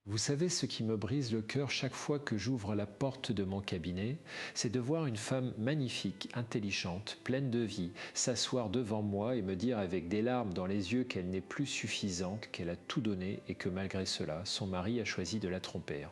Vous savez, ce qui me brise le cœur chaque fois que j'ouvre la porte de mon cabinet, c'est de voir une femme magnifique, intelligente, pleine de vie, s'asseoir devant moi et me dire avec des larmes dans les yeux qu'elle n'est plus suffisante, qu'elle a tout donné et que malgré cela, son mari a choisi de la tromper.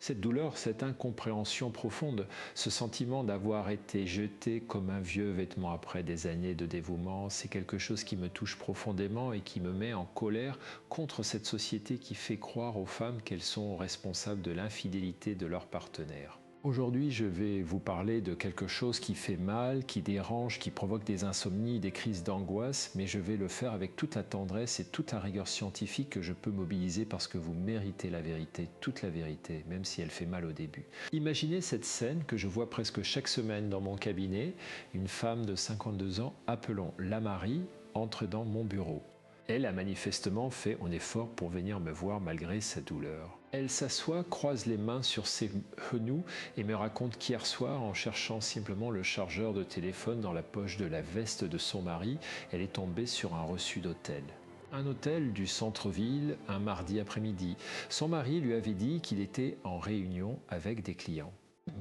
Cette douleur, cette incompréhension profonde, ce sentiment d'avoir été jeté comme un vieux vêtement après des années de dévouement, c'est quelque chose qui me touche profondément et qui me met en colère contre cette société qui fait croire aux femmes qu'elles sont responsables de l'infidélité de leur partenaire. Aujourd'hui, je vais vous parler de quelque chose qui fait mal, qui dérange, qui provoque des insomnies, des crises d'angoisse, mais je vais le faire avec toute la tendresse et toute la rigueur scientifique que je peux mobiliser parce que vous méritez la vérité, toute la vérité, même si elle fait mal au début. Imaginez cette scène que je vois presque chaque semaine dans mon cabinet. Une femme de 52 ans, appelons la Marie, entre dans mon bureau. Elle a manifestement fait un effort pour venir me voir malgré sa douleur. Elle s'assoit, croise les mains sur ses genoux et me raconte qu'hier soir, en cherchant simplement le chargeur de téléphone dans la poche de la veste de son mari, elle est tombée sur un reçu d'hôtel. Un hôtel du centre-ville, un mardi après-midi. Son mari lui avait dit qu'il était en réunion avec des clients.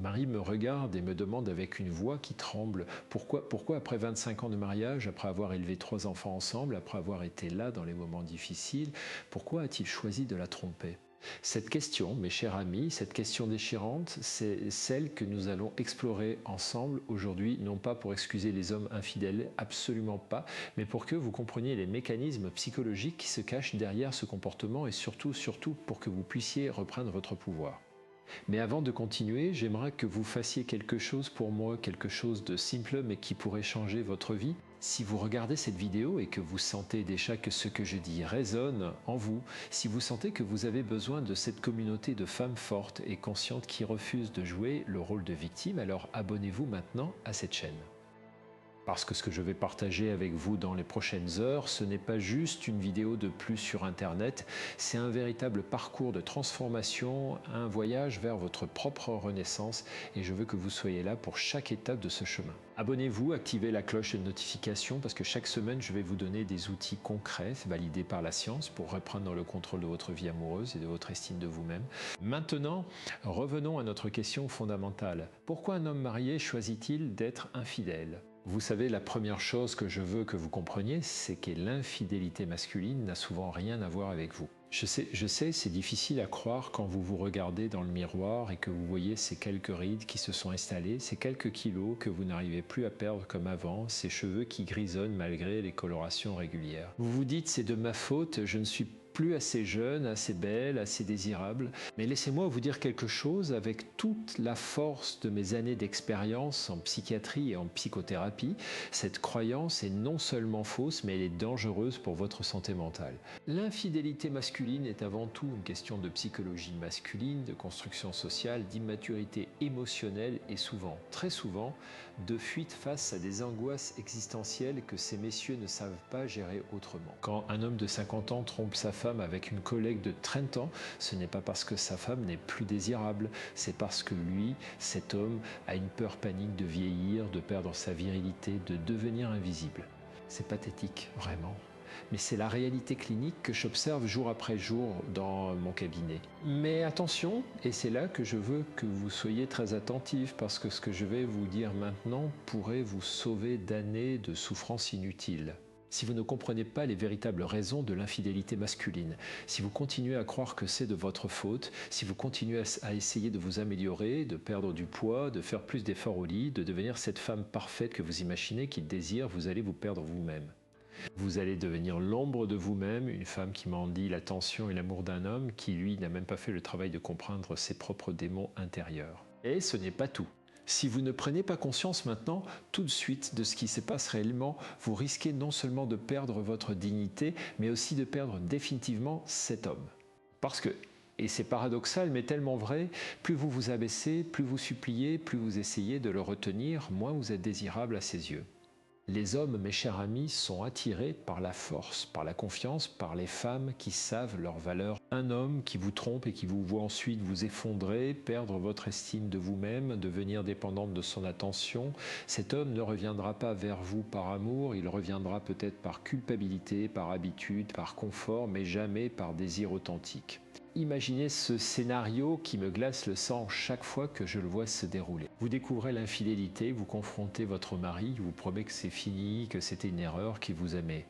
Marie me regarde et me demande avec une voix qui tremble pourquoi après 25 ans de mariage, après avoir élevé 3 enfants ensemble, après avoir été là dans les moments difficiles, pourquoi a-t-il choisi de la tromper? Cette question, mes chers amis, cette question déchirante, c'est celle que nous allons explorer ensemble aujourd'hui, non pas pour excuser les hommes infidèles, absolument pas, mais pour que vous compreniez les mécanismes psychologiques qui se cachent derrière ce comportement et surtout pour que vous puissiez reprendre votre pouvoir. Mais avant de continuer, j'aimerais que vous fassiez quelque chose pour moi, quelque chose de simple mais qui pourrait changer votre vie. Si vous regardez cette vidéo et que vous sentez déjà que ce que je dis résonne en vous, si vous sentez que vous avez besoin de cette communauté de femmes fortes et conscientes qui refusent de jouer le rôle de victime, alors abonnez-vous maintenant à cette chaîne. Parce que ce que je vais partager avec vous dans les prochaines heures, ce n'est pas juste une vidéo de plus sur Internet, c'est un véritable parcours de transformation, un voyage vers votre propre renaissance et je veux que vous soyez là pour chaque étape de ce chemin. Abonnez-vous, activez la cloche de notification parce que chaque semaine, je vais vous donner des outils concrets validés par la science pour reprendre le contrôle de votre vie amoureuse et de votre estime de vous-même. Maintenant, revenons à notre question fondamentale. Pourquoi un homme marié choisit-il d'être infidèle ? Vous savez, la première chose que je veux que vous compreniez, c'est que l'infidélité masculine n'a souvent rien à voir avec vous. Je sais, c'est difficile à croire quand vous vous regardez dans le miroir et que vous voyez ces quelques rides qui se sont installées, ces quelques kilos que vous n'arrivez plus à perdre comme avant, ces cheveux qui grisonnent malgré les colorations régulières. Vous vous dites, c'est de ma faute, je ne suis plus assez jeune, assez belle, assez désirable. Mais laissez-moi vous dire quelque chose avec toute la force de mes années d'expérience en psychiatrie et en psychothérapie. Cette croyance est non seulement fausse, mais elle est dangereuse pour votre santé mentale. L'infidélité masculine est avant tout une question de psychologie masculine, de construction sociale, d'immaturité émotionnelle et souvent, très souvent, de fuite face à des angoisses existentielles que ces messieurs ne savent pas gérer autrement. Quand un homme de 50 ans trompe sa femme avec une collègue de 30 ans, ce n'est pas parce que sa femme n'est plus désirable, c'est parce que lui, cet homme, a une peur panique de vieillir, de perdre sa virilité, de devenir invisible. C'est pathétique, vraiment. Mais c'est la réalité clinique que j'observe jour après jour dans mon cabinet. Mais attention, et c'est là que je veux que vous soyez très attentifs, parce que ce que je vais vous dire maintenant pourrait vous sauver d'années de souffrances inutiles. Si vous ne comprenez pas les véritables raisons de l'infidélité masculine, si vous continuez à croire que c'est de votre faute, si vous continuez à essayer de vous améliorer, de perdre du poids, de faire plus d'efforts au lit, de devenir cette femme parfaite que vous imaginez qu'il désire, vous allez vous perdre vous-même. Vous allez devenir l'ombre de vous-même, une femme qui mendie l'attention et l'amour d'un homme qui, lui, n'a même pas fait le travail de comprendre ses propres démons intérieurs. Et ce n'est pas tout. Si vous ne prenez pas conscience maintenant, tout de suite, de ce qui se passe réellement, vous risquez non seulement de perdre votre dignité, mais aussi de perdre définitivement cet homme. Parce que, et c'est paradoxal, mais tellement vrai, plus vous vous abaissez, plus vous suppliez, plus vous essayez de le retenir, moins vous êtes désirable à ses yeux. Les hommes, mes chers amis, sont attirés par la force, par la confiance, par les femmes qui savent leur valeur. Un homme qui vous trompe et qui vous voit ensuite vous effondrer, perdre votre estime de vous-même, devenir dépendante de son attention, cet homme ne reviendra pas vers vous par amour, il reviendra peut-être par culpabilité, par habitude, par confort, mais jamais par désir authentique. Imaginez ce scénario qui me glace le sang chaque fois que je le vois se dérouler. Vous découvrez l'infidélité, vous confrontez votre mari, il vous promet que c'est fini, que c'était une erreur, qu'il vous aimait.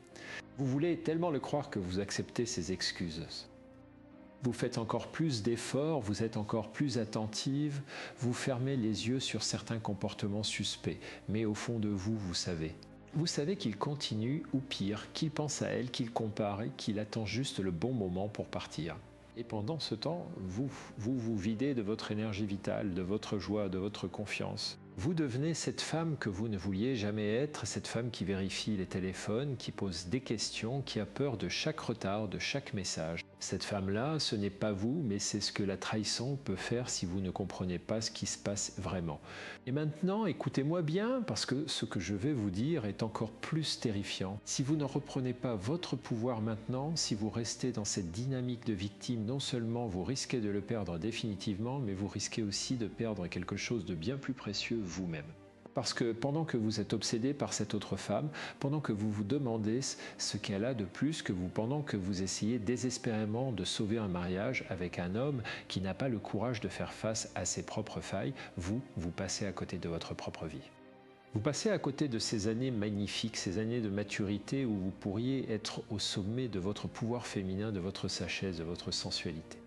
Vous voulez tellement le croire que vous acceptez ses excuses. Vous faites encore plus d'efforts, vous êtes encore plus attentive, vous fermez les yeux sur certains comportements suspects, mais au fond de vous, vous savez. Vous savez qu'il continue, ou pire, qu'il pense à elle, qu'il compare et qu'il attend juste le bon moment pour partir. Et pendant ce temps, vous videz de votre énergie vitale, de votre joie, de votre confiance. Vous devenez cette femme que vous ne vouliez jamais être, cette femme qui vérifie les téléphones, qui pose des questions, qui a peur de chaque retard, de chaque message. Cette femme-là, ce n'est pas vous, mais c'est ce que la trahison peut faire si vous ne comprenez pas ce qui se passe vraiment. Et maintenant, écoutez-moi bien, parce que ce que je vais vous dire est encore plus terrifiant. Si vous ne reprenez pas votre pouvoir maintenant, si vous restez dans cette dynamique de victime, non seulement vous risquez de le perdre définitivement, mais vous risquez aussi de perdre quelque chose de bien plus précieux vous-même. Parce que pendant que vous êtes obsédé par cette autre femme, pendant que vous vous demandez ce qu'elle a de plus que vous, pendant que vous essayez désespérément de sauver un mariage avec un homme qui n'a pas le courage de faire face à ses propres failles, vous passez à côté de votre propre vie. Vous passez à côté de ces années magnifiques, ces années de maturité où vous pourriez être au sommet de votre pouvoir féminin, de votre sagesse, de votre sensualité.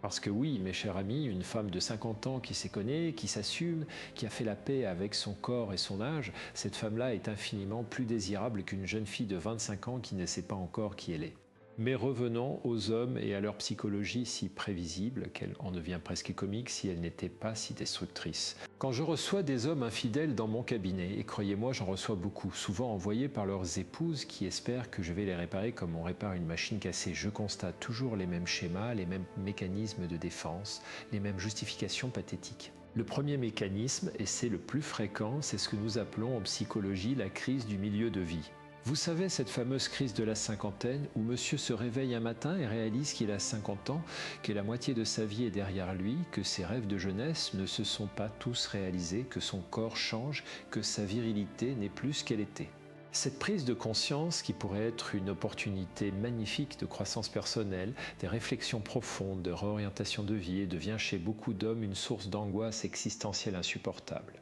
Parce que oui, mes chers amis, une femme de 50 ans qui s'y connaît, qui s'assume, qui a fait la paix avec son corps et son âge, cette femme-là est infiniment plus désirable qu'une jeune fille de 25 ans qui ne sait pas encore qui elle est. Mais revenons aux hommes et à leur psychologie si prévisible qu'elle en devient presque comique si elle n'était pas si destructrice. Quand je reçois des hommes infidèles dans mon cabinet, et croyez-moi j'en reçois beaucoup, souvent envoyés par leurs épouses qui espèrent que je vais les réparer comme on répare une machine cassée, je constate toujours les mêmes schémas, les mêmes mécanismes de défense, les mêmes justifications pathétiques. Le premier mécanisme, et c'est le plus fréquent, c'est ce que nous appelons en psychologie la crise du milieu de vie. Vous savez, cette fameuse crise de la cinquantaine où monsieur se réveille un matin et réalise qu'il a 50 ans, que la moitié de sa vie est derrière lui, que ses rêves de jeunesse ne se sont pas tous réalisés, que son corps change, que sa virilité n'est plus ce qu'elle était. Cette prise de conscience, qui pourrait être une opportunité magnifique de croissance personnelle, des réflexions profondes, de réorientation de vie, devient chez beaucoup d'hommes une source d'angoisse existentielle insupportable.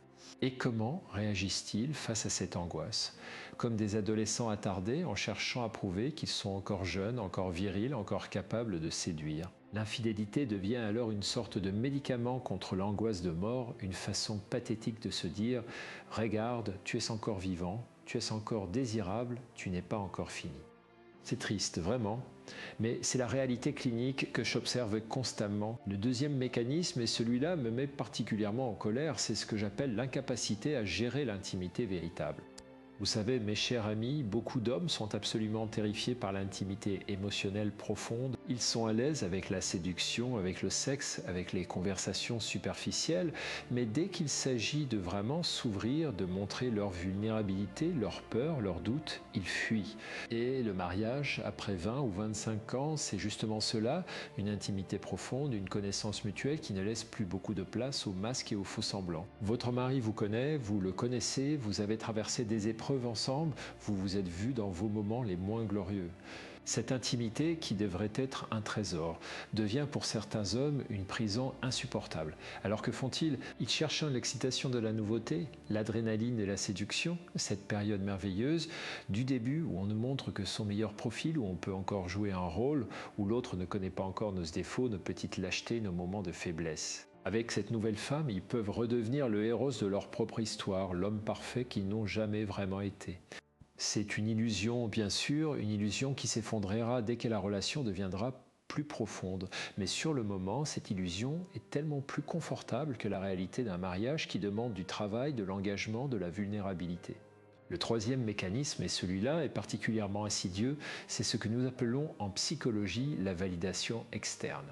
Et comment réagissent-ils face à cette angoisse? Comme des adolescents attardés en cherchant à prouver qu'ils sont encore jeunes, encore virils, encore capables de séduire. L'infidélité devient alors une sorte de médicament contre l'angoisse de mort, une façon pathétique de se dire « Regarde, tu es encore vivant, tu es encore désirable, tu n'es pas encore fini ». C'est triste, vraiment, mais c'est la réalité clinique que j'observe constamment. Le deuxième mécanisme, et celui-là me met particulièrement en colère, c'est ce que j'appelle l'incapacité à gérer l'intimité véritable. Vous savez, mes chers amis, beaucoup d'hommes sont absolument terrifiés par l'intimité émotionnelle profonde. Ils sont à l'aise avec la séduction, avec le sexe, avec les conversations superficielles, mais dès qu'il s'agit de vraiment s'ouvrir, de montrer leur vulnérabilité, leur peur, leurs doutes, ils fuient. Et le mariage, après 20 ou 25 ans, c'est justement cela, une intimité profonde, une connaissance mutuelle qui ne laisse plus beaucoup de place aux masques et aux faux-semblants. Votre mari vous connaît, vous le connaissez, vous avez traversé des épreuves ensemble, vous vous êtes vus dans vos moments les moins glorieux. Cette intimité, qui devrait être un trésor, devient pour certains hommes une prison insupportable. Alors que font-ils? Ils cherchent l'excitation de la nouveauté, l'adrénaline et la séduction, cette période merveilleuse du début où on ne montre que son meilleur profil, où on peut encore jouer un rôle, où l'autre ne connaît pas encore nos défauts, nos petites lâchetés, nos moments de faiblesse. Avec cette nouvelle femme, ils peuvent redevenir le héros de leur propre histoire, l'homme parfait qu'ils n'ont jamais vraiment été. C'est une illusion, bien sûr, une illusion qui s'effondrera dès que la relation deviendra plus profonde. Mais sur le moment, cette illusion est tellement plus confortable que la réalité d'un mariage qui demande du travail, de l'engagement, de la vulnérabilité. Le troisième mécanisme, et celui-là est particulièrement insidieux, c'est ce que nous appelons en psychologie la validation externe.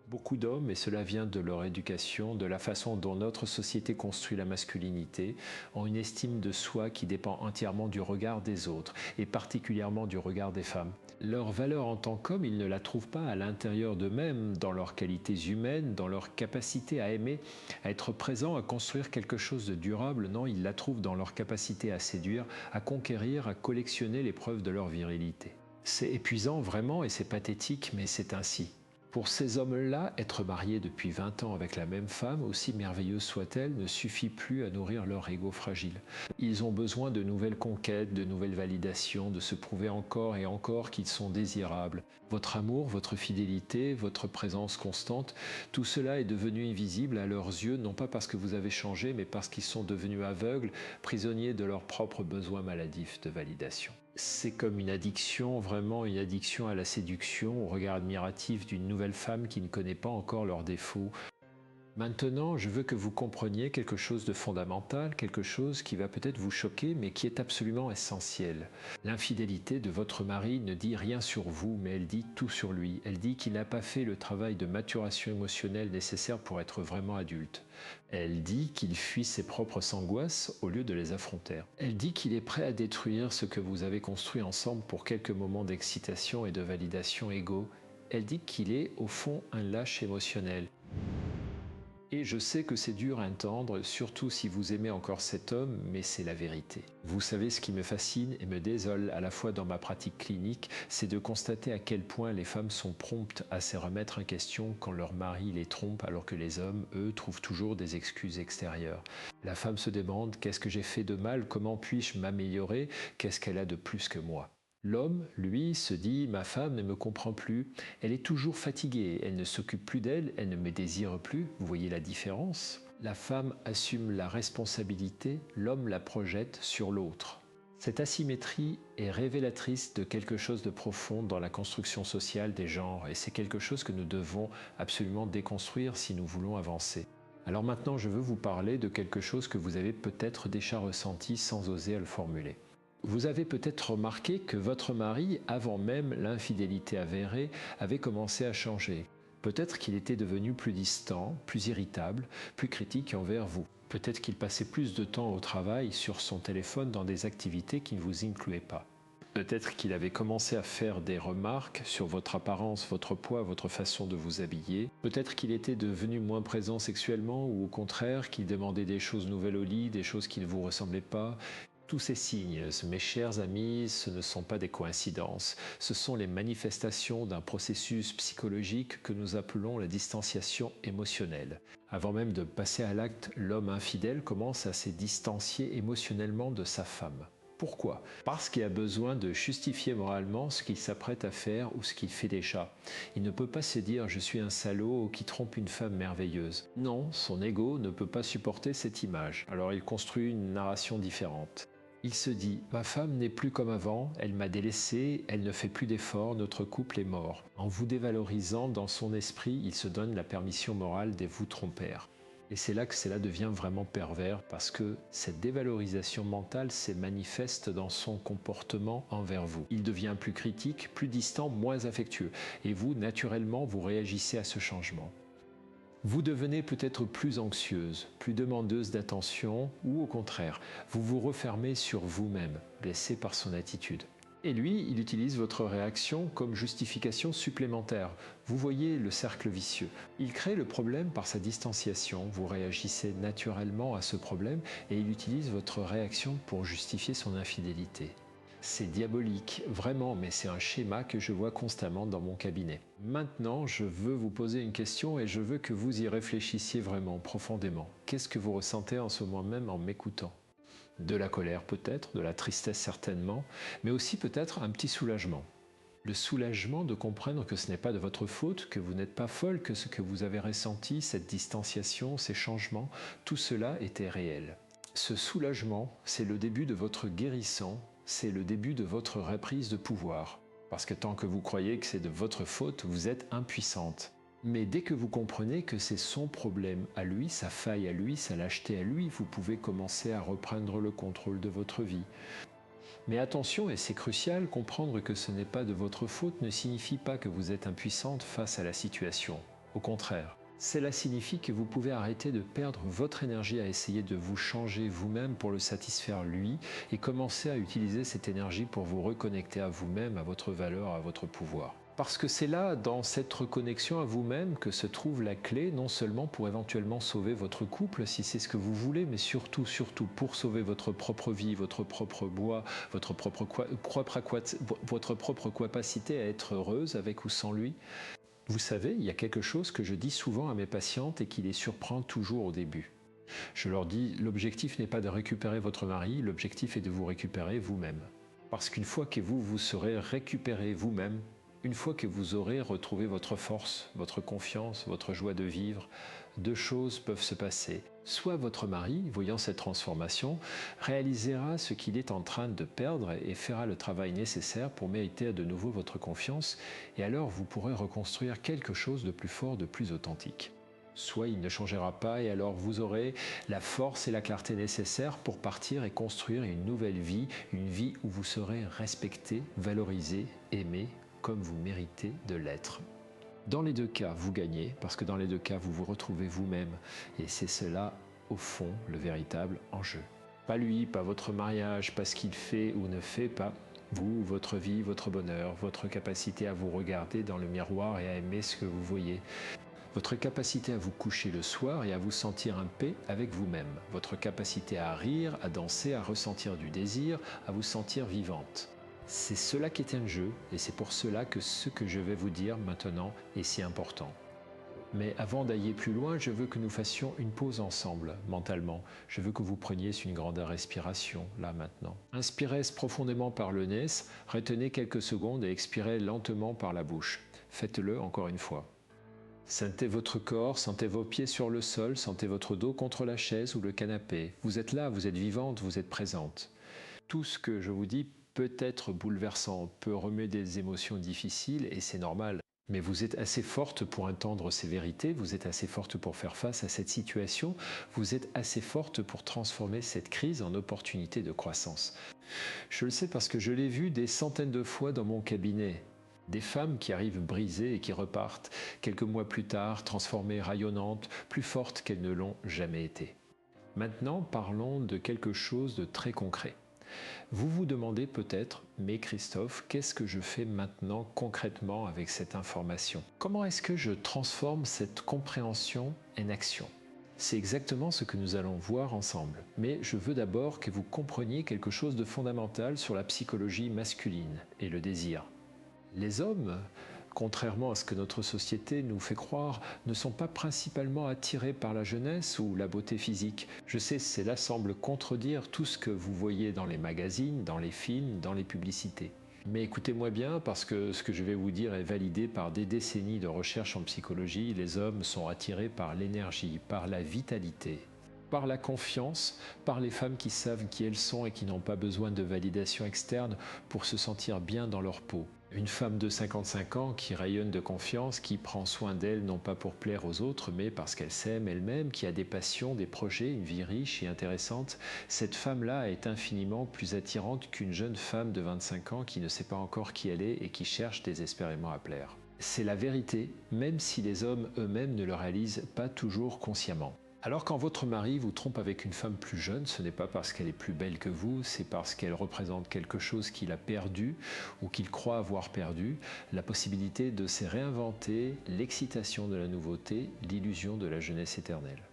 Beaucoup d'hommes, et cela vient de leur éducation, de la façon dont notre société construit la masculinité, ont une estime de soi qui dépend entièrement du regard des autres, et particulièrement du regard des femmes. Leur valeur en tant qu'homme, ils ne la trouvent pas à l'intérieur d'eux-mêmes, dans leurs qualités humaines, dans leur capacité à aimer, à être présent, à construire quelque chose de durable. Non, ils la trouvent dans leur capacité à séduire, à conquérir, à collectionner les preuves de leur virilité. C'est épuisant vraiment et c'est pathétique, mais c'est ainsi. Pour ces hommes-là, être mariés depuis 20 ans avec la même femme, aussi merveilleuse soit-elle, ne suffit plus à nourrir leur ego fragile. Ils ont besoin de nouvelles conquêtes, de nouvelles validations, de se prouver encore et encore qu'ils sont désirables. Votre amour, votre fidélité, votre présence constante, tout cela est devenu invisible à leurs yeux, non pas parce que vous avez changé, mais parce qu'ils sont devenus aveugles, prisonniers de leurs propres besoins maladifs de validation. C'est comme une addiction, vraiment une addiction à la séduction, au regard admiratif d'une nouvelle femme qui ne connaît pas encore leurs défauts. Maintenant, je veux que vous compreniez quelque chose de fondamental, quelque chose qui va peut-être vous choquer, mais qui est absolument essentiel. L'infidélité de votre mari ne dit rien sur vous, mais elle dit tout sur lui. Elle dit qu'il n'a pas fait le travail de maturation émotionnelle nécessaire pour être vraiment adulte. Elle dit qu'il fuit ses propres angoisses au lieu de les affronter. Elle dit qu'il est prêt à détruire ce que vous avez construit ensemble pour quelques moments d'excitation et de validation égaux. Elle dit qu'il est, au fond, un lâche émotionnel. Et je sais que c'est dur à entendre, surtout si vous aimez encore cet homme, mais c'est la vérité. Vous savez, ce qui me fascine et me désole à la fois dans ma pratique clinique, c'est de constater à quel point les femmes sont promptes à se remettre en question quand leur mari les trompe, alors que les hommes, eux, trouvent toujours des excuses extérieures. La femme se demande « Qu'est-ce que j'ai fait de mal? Comment puis-je m'améliorer? Qu'est-ce qu'elle a de plus que moi ?» L'homme, lui, se dit « Ma femme ne me comprend plus, elle est toujours fatiguée, elle ne s'occupe plus d'elle, elle ne me désire plus. » Vous voyez la différence? La femme assume la responsabilité, l'homme la projette sur l'autre. Cette asymétrie est révélatrice de quelque chose de profond dans la construction sociale des genres et c'est quelque chose que nous devons absolument déconstruire si nous voulons avancer. Alors maintenant, je veux vous parler de quelque chose que vous avez peut-être déjà ressenti sans oser le formuler. Vous avez peut-être remarqué que votre mari, avant même l'infidélité avérée, avait commencé à changer. Peut-être qu'il était devenu plus distant, plus irritable, plus critique envers vous. Peut-être qu'il passait plus de temps au travail sur son téléphone dans des activités qui ne vous incluaient pas. Peut-être qu'il avait commencé à faire des remarques sur votre apparence, votre poids, votre façon de vous habiller. Peut-être qu'il était devenu moins présent sexuellement ou au contraire qu'il demandait des choses nouvelles au lit, des choses qui ne vous ressemblaient pas. Tous ces signes, mes chers amis, ce ne sont pas des coïncidences, ce sont les manifestations d'un processus psychologique que nous appelons la distanciation émotionnelle. Avant même de passer à l'acte, l'homme infidèle commence à se distancier émotionnellement de sa femme. Pourquoi? Parce qu'il a besoin de justifier moralement ce qu'il s'apprête à faire ou ce qu'il fait déjà. Il ne peut pas se dire « je suis un salaud qui trompe une femme merveilleuse ». Non, son ego ne peut pas supporter cette image, alors il construit une narration différente. Il se dit « ma femme n'est plus comme avant, elle m'a délaissé, elle ne fait plus d'efforts, notre couple est mort ». En vous dévalorisant dans son esprit, il se donne la permission morale de vous tromper. Et c'est là que cela devient vraiment pervers parce que cette dévalorisation mentale se manifeste dans son comportement envers vous. Il devient plus critique, plus distant, moins affectueux. Et vous, naturellement, vous réagissez à ce changement. Vous devenez peut-être plus anxieuse, plus demandeuse d'attention ou au contraire, vous vous refermez sur vous-même, blessé par son attitude. Et lui, il utilise votre réaction comme justification supplémentaire. Vous voyez le cercle vicieux. Il crée le problème par sa distanciation. Vous réagissez naturellement à ce problème et il utilise votre réaction pour justifier son infidélité. C'est diabolique, vraiment, mais c'est un schéma que je vois constamment dans mon cabinet. Maintenant, je veux vous poser une question et je veux que vous y réfléchissiez vraiment, profondément. Qu'est-ce que vous ressentez en ce moment même en m'écoutant ? De la colère peut-être, de la tristesse certainement, mais aussi peut-être un petit soulagement. Le soulagement de comprendre que ce n'est pas de votre faute, que vous n'êtes pas folle, que ce que vous avez ressenti, cette distanciation, ces changements, tout cela était réel. Ce soulagement, c'est le début de votre guérison, c'est le début de votre reprise de pouvoir. Parce que tant que vous croyez que c'est de votre faute, vous êtes impuissante. Mais dès que vous comprenez que c'est son problème à lui, sa faille à lui, sa lâcheté à lui, vous pouvez commencer à reprendre le contrôle de votre vie. Mais attention, et c'est crucial, comprendre que ce n'est pas de votre faute ne signifie pas que vous êtes impuissante face à la situation. Au contraire, cela signifie que vous pouvez arrêter de perdre votre énergie à essayer de vous changer vous-même pour le satisfaire lui et commencer à utiliser cette énergie pour vous reconnecter à vous-même, à votre valeur, à votre pouvoir. Parce que c'est là, dans cette reconnexion à vous-même, que se trouve la clé, non seulement pour éventuellement sauver votre couple, si c'est ce que vous voulez, mais surtout pour sauver votre propre vie, votre propre bois, votre propre capacité à être heureuse avec ou sans lui. Vous savez, il y a quelque chose que je dis souvent à mes patientes et qui les surprend toujours au début. Je leur dis, l'objectif n'est pas de récupérer votre mari, l'objectif est de vous récupérer vous-même. Parce qu'une fois que vous serez récupéré vous-même, une fois que vous aurez retrouvé votre force, votre confiance, votre joie de vivre, deux choses peuvent se passer. Soit votre mari, voyant cette transformation, réalisera ce qu'il est en train de perdre et fera le travail nécessaire pour mériter de nouveau votre confiance, et alors vous pourrez reconstruire quelque chose de plus fort, de plus authentique. Soit il ne changera pas et alors vous aurez la force et la clarté nécessaires pour partir et construire une nouvelle vie, une vie où vous serez respecté, valorisé, aimé, comme vous méritez de l'être. Dans les deux cas, vous gagnez, parce que dans les deux cas, vous vous retrouvez vous-même. Et c'est cela, au fond, le véritable enjeu. Pas lui, pas votre mariage, pas ce qu'il fait ou ne fait pas. Vous, votre vie, votre bonheur, votre capacité à vous regarder dans le miroir et à aimer ce que vous voyez. Votre capacité à vous coucher le soir et à vous sentir en paix avec vous-même. Votre capacité à rire, à danser, à ressentir du désir, à vous sentir vivante. C'est cela qui est un jeu et c'est pour cela que ce que je vais vous dire maintenant est si important. Mais avant d'aller plus loin, je veux que nous fassions une pause ensemble, mentalement. Je veux que vous preniez une grande respiration, là maintenant. Inspirez profondément par le nez, retenez quelques secondes et expirez lentement par la bouche. Faites-le encore une fois. Sentez votre corps, sentez vos pieds sur le sol, sentez votre dos contre la chaise ou le canapé. Vous êtes là, vous êtes vivante, vous êtes présente. Tout ce que je vous dis peut être bouleversant, peut remuer des émotions difficiles et c'est normal. Mais vous êtes assez forte pour entendre ces vérités, vous êtes assez forte pour faire face à cette situation, vous êtes assez forte pour transformer cette crise en opportunité de croissance. Je le sais parce que je l'ai vu des centaines de fois dans mon cabinet. Des femmes qui arrivent brisées et qui repartent, quelques mois plus tard, transformées, rayonnantes, plus fortes qu'elles ne l'ont jamais été. Maintenant, parlons de quelque chose de très concret. Vous vous demandez peut-être, mais Christophe, qu'est-ce que je fais maintenant concrètement avec cette information? Comment est-ce que je transforme cette compréhension en action? C'est exactement ce que nous allons voir ensemble. Mais je veux d'abord que vous compreniez quelque chose de fondamental sur la psychologie masculine et le désir. Les hommes, contrairement à ce que notre société nous fait croire, ne sont pas principalement attirés par la jeunesse ou la beauté physique. Je sais, cela semble contredire tout ce que vous voyez dans les magazines, dans les films, dans les publicités. Mais écoutez-moi bien, parce que ce que je vais vous dire est validé par des décennies de recherche en psychologie. Les hommes sont attirés par l'énergie, par la vitalité, par la confiance, par les femmes qui savent qui elles sont et qui n'ont pas besoin de validation externe pour se sentir bien dans leur peau. Une femme de 55 ans qui rayonne de confiance, qui prend soin d'elle non pas pour plaire aux autres, mais parce qu'elle s'aime elle-même, qui a des passions, des projets, une vie riche et intéressante, cette femme-là est infiniment plus attirante qu'une jeune femme de 25 ans qui ne sait pas encore qui elle est et qui cherche désespérément à plaire. C'est la vérité, même si les hommes eux-mêmes ne le réalisent pas toujours consciemment. Alors quand votre mari vous trompe avec une femme plus jeune, ce n'est pas parce qu'elle est plus belle que vous, c'est parce qu'elle représente quelque chose qu'il a perdu ou qu'il croit avoir perdu, la possibilité de se réinventer, l'excitation de la nouveauté, l'illusion de la jeunesse éternelle.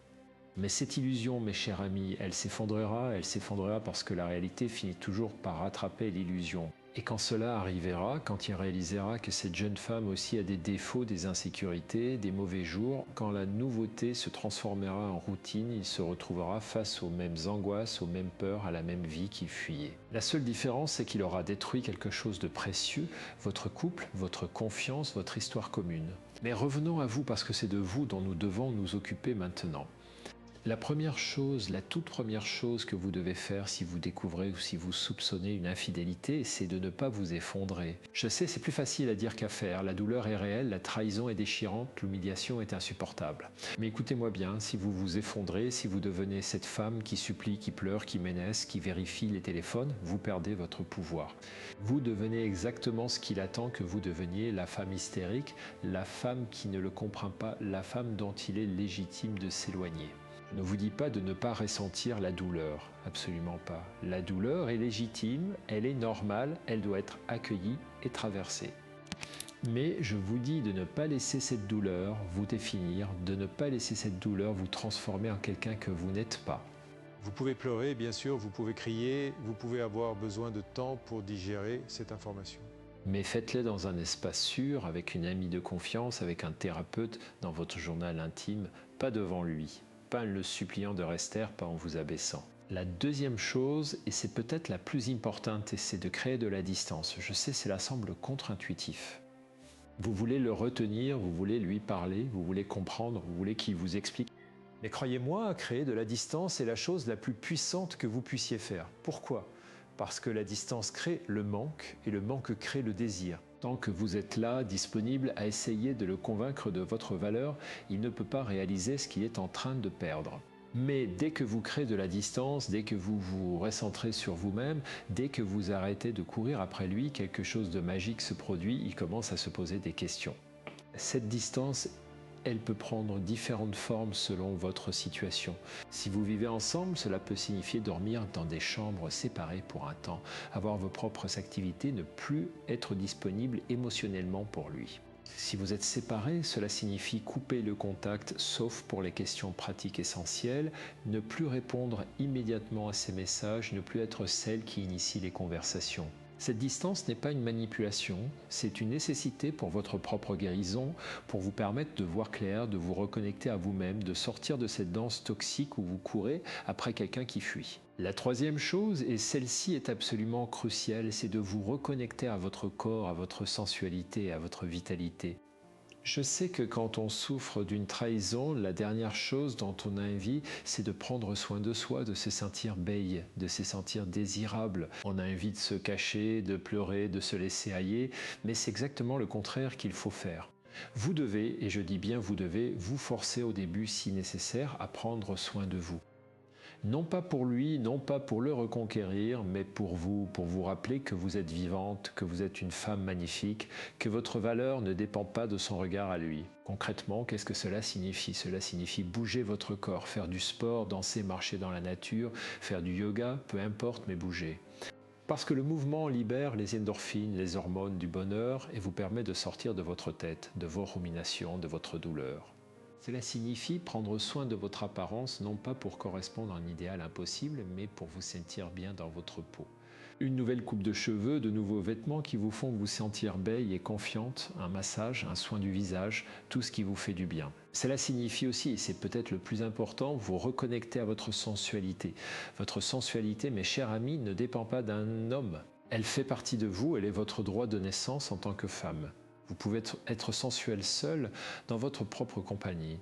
Mais cette illusion, mes chers amis, elle s'effondrera parce que la réalité finit toujours par rattraper l'illusion. Et quand cela arrivera, quand il réalisera que cette jeune femme aussi a des défauts, des insécurités, des mauvais jours, quand la nouveauté se transformera en routine, il se retrouvera face aux mêmes angoisses, aux mêmes peurs, à la même vie qu'il fuyait. La seule différence, c'est qu'il aura détruit quelque chose de précieux, votre couple, votre confiance, votre histoire commune. Mais revenons à vous parce que c'est de vous dont nous devons nous occuper maintenant. La première chose, la toute première chose que vous devez faire si vous découvrez ou si vous soupçonnez une infidélité, c'est de ne pas vous effondrer. Je sais, c'est plus facile à dire qu'à faire. La douleur est réelle, la trahison est déchirante, l'humiliation est insupportable. Mais écoutez-moi bien, si vous vous effondrez, si vous devenez cette femme qui supplie, qui pleure, qui ménace, qui vérifie les téléphones, vous perdez votre pouvoir. Vous devenez exactement ce qu'il attend que vous deveniez, la femme hystérique, la femme qui ne le comprend pas, la femme dont il est légitime de s'éloigner. Je ne vous dis pas de ne pas ressentir la douleur, absolument pas. La douleur est légitime, elle est normale, elle doit être accueillie et traversée. Mais je vous dis de ne pas laisser cette douleur vous définir, de ne pas laisser cette douleur vous transformer en quelqu'un que vous n'êtes pas. Vous pouvez pleurer, bien sûr, vous pouvez crier, vous pouvez avoir besoin de temps pour digérer cette information. Mais faites-les dans un espace sûr, avec une amie de confiance, avec un thérapeute, dans votre journal intime, pas devant lui, pas en le suppliant de rester, pas en vous abaissant. La deuxième chose, et c'est peut-être la plus importante, c'est de créer de la distance. Je sais, cela semble contre-intuitif. Vous voulez le retenir, vous voulez lui parler, vous voulez comprendre, vous voulez qu'il vous explique. Mais croyez-moi, créer de la distance est la chose la plus puissante que vous puissiez faire. Pourquoi ? Parce que la distance crée le manque et le manque crée le désir. Tant que vous êtes là, disponible à essayer de le convaincre de votre valeur, il ne peut pas réaliser ce qu'il est en train de perdre. Mais dès que vous créez de la distance, dès que vous vous recentrez sur vous-même, dès que vous arrêtez de courir après lui, quelque chose de magique se produit, il commence à se poser des questions. Cette distance, elle peut prendre différentes formes selon votre situation. Si vous vivez ensemble, cela peut signifier dormir dans des chambres séparées pour un temps, avoir vos propres activités, ne plus être disponible émotionnellement pour lui. Si vous êtes séparés, cela signifie couper le contact, sauf pour les questions pratiques essentielles, ne plus répondre immédiatement à ses messages, ne plus être celle qui initie les conversations. Cette distance n'est pas une manipulation, c'est une nécessité pour votre propre guérison, pour vous permettre de voir clair, de vous reconnecter à vous-même, de sortir de cette danse toxique où vous courez après quelqu'un qui fuit. La troisième chose, et celle-ci est absolument cruciale, c'est de vous reconnecter à votre corps, à votre sensualité, à votre vitalité. Je sais que quand on souffre d'une trahison, la dernière chose dont on a envie, c'est de prendre soin de soi, de se sentir belle, de se sentir désirable. On a envie de se cacher, de pleurer, de se laisser hailler, mais c'est exactement le contraire qu'il faut faire. Vous devez, et je dis bien vous devez, vous forcer au début si nécessaire à prendre soin de vous. Non pas pour lui, non pas pour le reconquérir, mais pour vous rappeler que vous êtes vivante, que vous êtes une femme magnifique, que votre valeur ne dépend pas de son regard à lui. Concrètement, qu'est-ce que cela signifie ? Cela signifie bouger votre corps, faire du sport, danser, marcher dans la nature, faire du yoga, peu importe, mais bouger. Parce que le mouvement libère les endorphines, les hormones du bonheur et vous permet de sortir de votre tête, de vos ruminations, de votre douleur. Cela signifie prendre soin de votre apparence, non pas pour correspondre à un idéal impossible, mais pour vous sentir bien dans votre peau. Une nouvelle coupe de cheveux, de nouveaux vêtements qui vous font vous sentir belle et confiante, un massage, un soin du visage, tout ce qui vous fait du bien. Cela signifie aussi, et c'est peut-être le plus important, vous reconnecter à votre sensualité. Votre sensualité, mes chers amis, ne dépend pas d'un homme. Elle fait partie de vous, elle est votre droit de naissance en tant que femme. Vous pouvez être sensuel seul dans votre propre compagnie.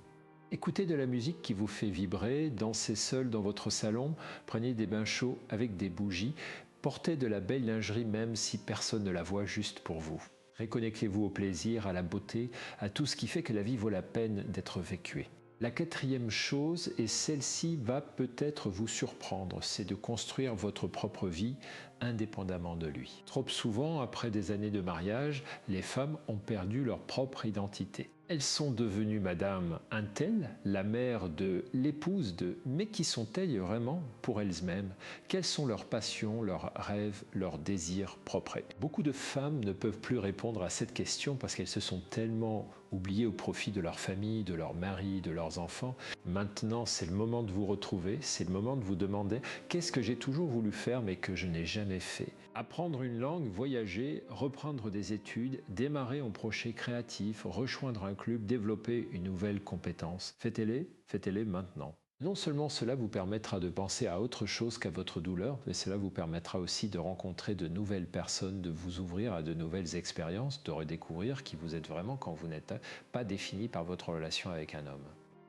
Écoutez de la musique qui vous fait vibrer, dansez seul dans votre salon, prenez des bains chauds avec des bougies, portez de la belle lingerie même si personne ne la voit juste pour vous. Reconnectez-vous au plaisir, à la beauté, à tout ce qui fait que la vie vaut la peine d'être vécue. La quatrième chose, et celle-ci va peut-être vous surprendre, c'est de construire votre propre vie indépendamment de lui. Trop souvent, après des années de mariage, les femmes ont perdu leur propre identité. Elles sont devenues madame un tel, la mère de, l'épouse de, mais qui sont-elles vraiment pour elles-mêmes? Quelles sont leurs passions, leurs rêves, leurs désirs propres? Beaucoup de femmes ne peuvent plus répondre à cette question parce qu'elles se sont tellement oubliées au profit de leur famille, de leur mari, de leurs enfants. Maintenant, c'est le moment de vous retrouver, c'est le moment de vous demander qu'est-ce que j'ai toujours voulu faire mais que je n'ai jamais fait. Apprendre une langue, voyager, reprendre des études, démarrer un projet créatif, rejoindre un club, développer une nouvelle compétence. Faites-les maintenant. Non seulement cela vous permettra de penser à autre chose qu'à votre douleur, mais cela vous permettra aussi de rencontrer de nouvelles personnes, de vous ouvrir à de nouvelles expériences, de redécouvrir qui vous êtes vraiment quand vous n'êtes pas défini par votre relation avec un homme.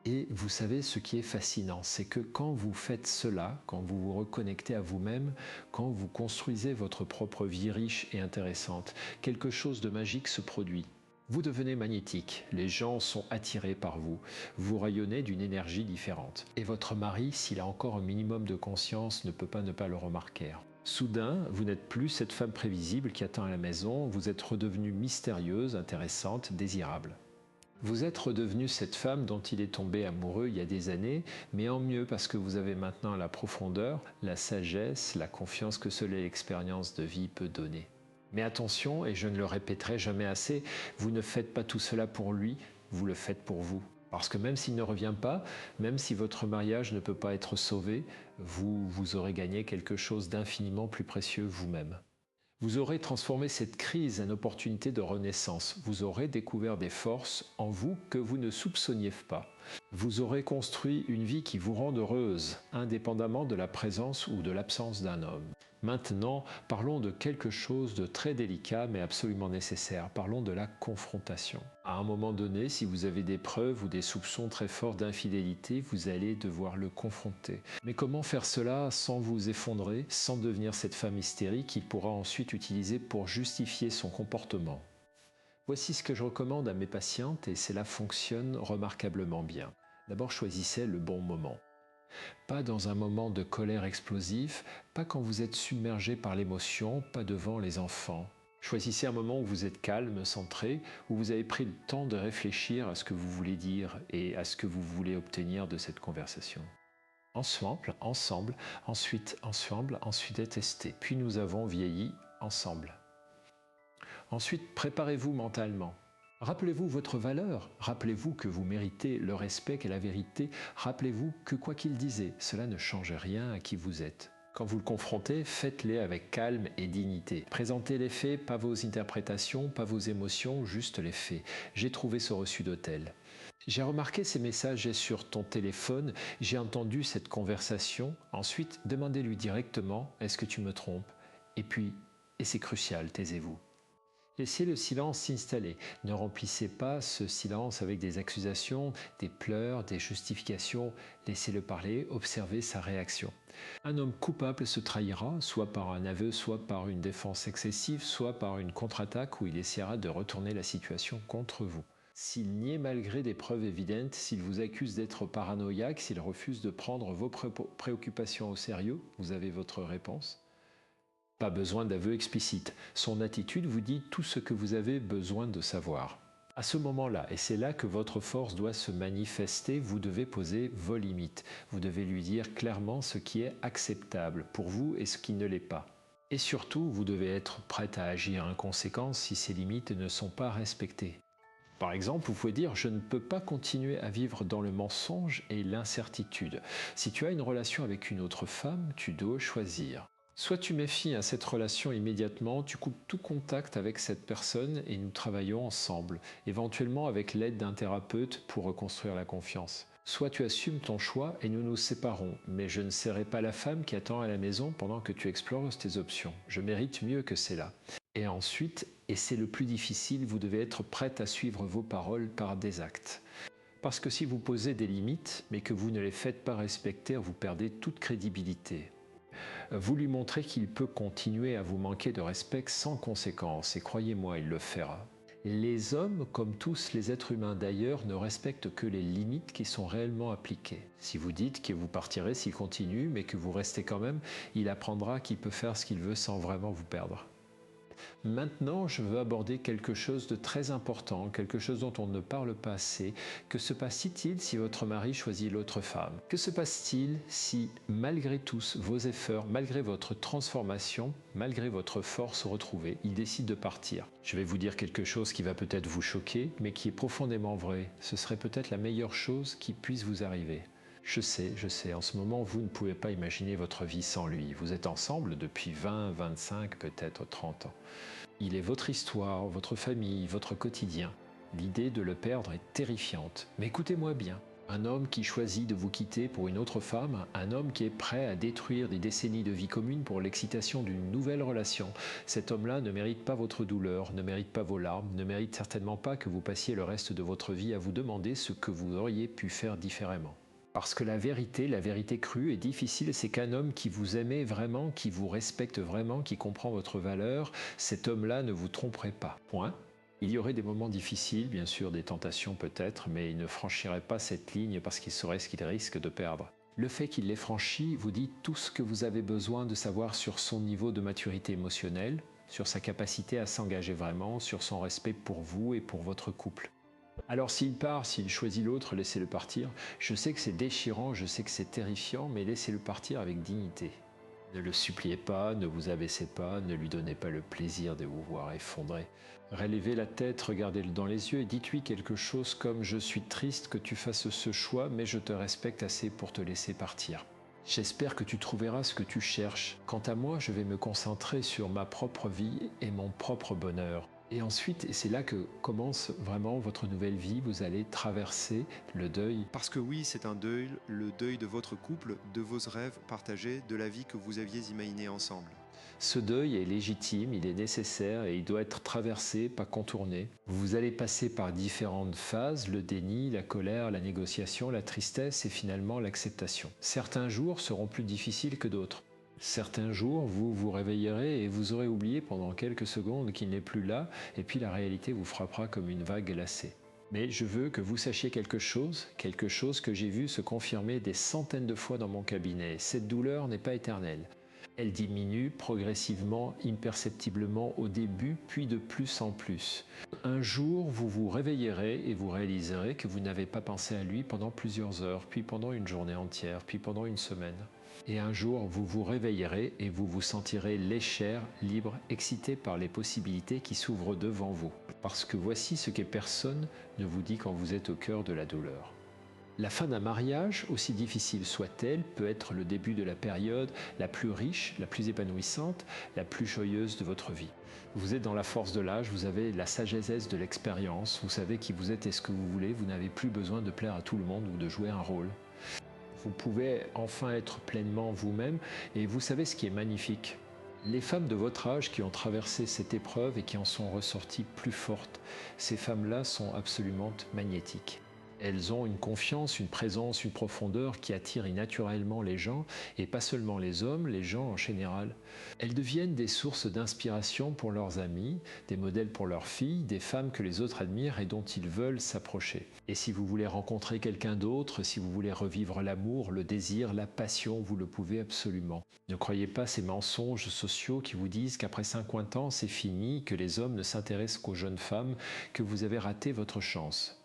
Et vous savez, ce qui est fascinant, c'est que quand vous faites cela, quand vous vous reconnectez à vous-même, quand vous construisez votre propre vie riche et intéressante, quelque chose de magique se produit. Vous devenez magnétique, les gens sont attirés par vous, vous rayonnez d'une énergie différente. Et votre mari, s'il a encore un minimum de conscience, ne peut pas ne pas le remarquer. Soudain, vous n'êtes plus cette femme prévisible qui attend à la maison, vous êtes redevenue mystérieuse, intéressante, désirable. Vous êtes redevenue cette femme dont il est tombé amoureux il y a des années, mais en mieux parce que vous avez maintenant la profondeur, la sagesse, la confiance que seule l'expérience de vie peut donner. Mais attention, et je ne le répéterai jamais assez, vous ne faites pas tout cela pour lui, vous le faites pour vous. Parce que même s'il ne revient pas, même si votre mariage ne peut pas être sauvé, vous aurez gagné quelque chose d'infiniment plus précieux vous-même. Vous aurez transformé cette crise en opportunité de renaissance. Vous aurez découvert des forces en vous que vous ne soupçonniez pas. Vous aurez construit une vie qui vous rend heureuse, indépendamment de la présence ou de l'absence d'un homme. Maintenant, parlons de quelque chose de très délicat mais absolument nécessaire. Parlons de la confrontation. À un moment donné, si vous avez des preuves ou des soupçons très forts d'infidélité, vous allez devoir le confronter. Mais comment faire cela sans vous effondrer, sans devenir cette femme hystérique qu'il pourra ensuite utiliser pour justifier son comportement? Voici ce que je recommande à mes patientes et cela fonctionne remarquablement bien. D'abord, choisissez le bon moment. Pas dans un moment de colère explosif, pas quand vous êtes submergé par l'émotion, pas devant les enfants. Choisissez un moment où vous êtes calme, centré, où vous avez pris le temps de réfléchir à ce que vous voulez dire et à ce que vous voulez obtenir de cette conversation. Ensemble, ensuite détester. Puis nous avons vieilli ensemble. Ensuite, préparez-vous mentalement. Rappelez-vous votre valeur, rappelez-vous que vous méritez le respect et la vérité, rappelez-vous que quoi qu'il disait, cela ne change rien à qui vous êtes. Quand vous le confrontez, faites-les avec calme et dignité. Présentez les faits, pas vos interprétations, pas vos émotions, juste les faits. J'ai trouvé ce reçu d'hôtel. J'ai remarqué ces messages sur ton téléphone, j'ai entendu cette conversation. Ensuite, demandez-lui directement, est-ce que tu me trompes? Et puis, et c'est crucial, taisez-vous. Laissez le silence s'installer. Ne remplissez pas ce silence avec des accusations, des pleurs, des justifications. Laissez-le parler, observez sa réaction. Un homme coupable se trahira, soit par un aveu, soit par une défense excessive, soit par une contre-attaque où il essaiera de retourner la situation contre vous. S'il nie malgré des preuves évidentes, s'il vous accuse d'être paranoïaque, s'il refuse de prendre vos préoccupations au sérieux, vous avez votre réponse. Pas besoin d'aveu explicite. Son attitude vous dit tout ce que vous avez besoin de savoir. À ce moment-là, et c'est là que votre force doit se manifester, vous devez poser vos limites. Vous devez lui dire clairement ce qui est acceptable pour vous et ce qui ne l'est pas. Et surtout, vous devez être prête à agir en conséquence si ces limites ne sont pas respectées. Par exemple, vous pouvez dire « je ne peux pas continuer à vivre dans le mensonge et l'incertitude ». Si tu as une relation avec une autre femme, tu dois choisir. Soit tu mets fin à cette relation immédiatement, tu coupes tout contact avec cette personne et nous travaillons ensemble, éventuellement avec l'aide d'un thérapeute pour reconstruire la confiance. Soit tu assumes ton choix et nous nous séparons, mais je ne serai pas la femme qui attend à la maison pendant que tu explores tes options. Je mérite mieux que cela. Et ensuite, et c'est le plus difficile, vous devez être prête à suivre vos paroles par des actes. Parce que si vous posez des limites, mais que vous ne les faites pas respecter, vous perdez toute crédibilité. Vous lui montrez qu'il peut continuer à vous manquer de respect sans conséquence, et croyez-moi, il le fera. Les hommes, comme tous les êtres humains d'ailleurs, ne respectent que les limites qui sont réellement appliquées. Si vous dites que vous partirez s'il continue, mais que vous restez quand même, il apprendra qu'il peut faire ce qu'il veut sans vraiment vous perdre. Maintenant, je veux aborder quelque chose de très important, quelque chose dont on ne parle pas assez. Que se passe-t-il si votre mari choisit l'autre femme? Que se passe-t-il si, malgré tous vos efforts, malgré votre transformation, malgré votre force retrouvée, il décide de partir? Je vais vous dire quelque chose qui va peut-être vous choquer, mais qui est profondément vrai. Ce serait peut-être la meilleure chose qui puisse vous arriver. Je sais, en ce moment, vous ne pouvez pas imaginer votre vie sans lui. Vous êtes ensemble depuis 20, 25, peut-être 30 ans. Il est votre histoire, votre famille, votre quotidien. L'idée de le perdre est terrifiante. Mais écoutez-moi bien. Un homme qui choisit de vous quitter pour une autre femme, un homme qui est prêt à détruire des décennies de vie commune pour l'excitation d'une nouvelle relation, cet homme-là ne mérite pas votre douleur, ne mérite pas vos larmes, ne mérite certainement pas que vous passiez le reste de votre vie à vous demander ce que vous auriez pu faire différemment. Parce que la vérité crue et difficile, c'est qu'un homme qui vous aimait vraiment, qui vous respecte vraiment, qui comprend votre valeur, cet homme-là ne vous tromperait pas. Point. Il y aurait des moments difficiles, bien sûr, des tentations peut-être, mais il ne franchirait pas cette ligne parce qu'il saurait ce qu'il risque de perdre. Le fait qu'il l'ait franchi vous dit tout ce que vous avez besoin de savoir sur son niveau de maturité émotionnelle, sur sa capacité à s'engager vraiment, sur son respect pour vous et pour votre couple. Alors s'il part, s'il choisit l'autre, laissez-le partir. Je sais que c'est déchirant, je sais que c'est terrifiant, mais laissez-le partir avec dignité. Ne le suppliez pas, ne vous abaissez pas, ne lui donnez pas le plaisir de vous voir effondré. Relevez la tête, regardez-le dans les yeux et dites-lui quelque chose comme « Je suis triste que tu fasses ce choix, mais je te respecte assez pour te laisser partir ». J'espère que tu trouveras ce que tu cherches. Quant à moi, je vais me concentrer sur ma propre vie et mon propre bonheur. Et ensuite, et c'est là que commence vraiment votre nouvelle vie, vous allez traverser le deuil. Parce que oui, c'est un deuil, le deuil de votre couple, de vos rêves partagés, de la vie que vous aviez imaginée ensemble. Ce deuil est légitime, il est nécessaire et il doit être traversé, pas contourné. Vous allez passer par différentes phases, le déni, la colère, la négociation, la tristesse et finalement l'acceptation. Certains jours seront plus difficiles que d'autres. Certains jours, vous vous réveillerez et vous aurez oublié pendant quelques secondes qu'il n'est plus là, et puis la réalité vous frappera comme une vague glacée. Mais je veux que vous sachiez quelque chose que j'ai vu se confirmer des centaines de fois dans mon cabinet. Cette douleur n'est pas éternelle. Elle diminue progressivement, imperceptiblement au début, puis de plus en plus. Un jour, vous vous réveillerez et vous réaliserez que vous n'avez pas pensé à lui pendant plusieurs heures, puis pendant une journée entière, puis pendant une semaine. Et un jour, vous vous réveillerez et vous vous sentirez léchère, libre, excité par les possibilités qui s'ouvrent devant vous. Parce que voici ce que personne ne vous dit quand vous êtes au cœur de la douleur. La fin d'un mariage, aussi difficile soit-elle, peut être le début de la période la plus riche, la plus épanouissante, la plus joyeuse de votre vie. Vous êtes dans la force de l'âge, vous avez la sagesse de l'expérience, vous savez qui vous êtes et ce que vous voulez, vous n'avez plus besoin de plaire à tout le monde ou de jouer un rôle. Vous pouvez enfin être pleinement vous-même et vous savez ce qui est magnifique. Les femmes de votre âge qui ont traversé cette épreuve et qui en sont ressorties plus fortes, ces femmes-là sont absolument magnétiques. Elles ont une confiance, une présence, une profondeur qui attirent naturellement les gens, et pas seulement les hommes, les gens en général. Elles deviennent des sources d'inspiration pour leurs amis, des modèles pour leurs filles, des femmes que les autres admirent et dont ils veulent s'approcher. Et si vous voulez rencontrer quelqu'un d'autre, si vous voulez revivre l'amour, le désir, la passion, vous le pouvez absolument. Ne croyez pas ces mensonges sociaux qui vous disent qu'après 50 ans, c'est fini, que les hommes ne s'intéressent qu'aux jeunes femmes, que vous avez raté votre chance.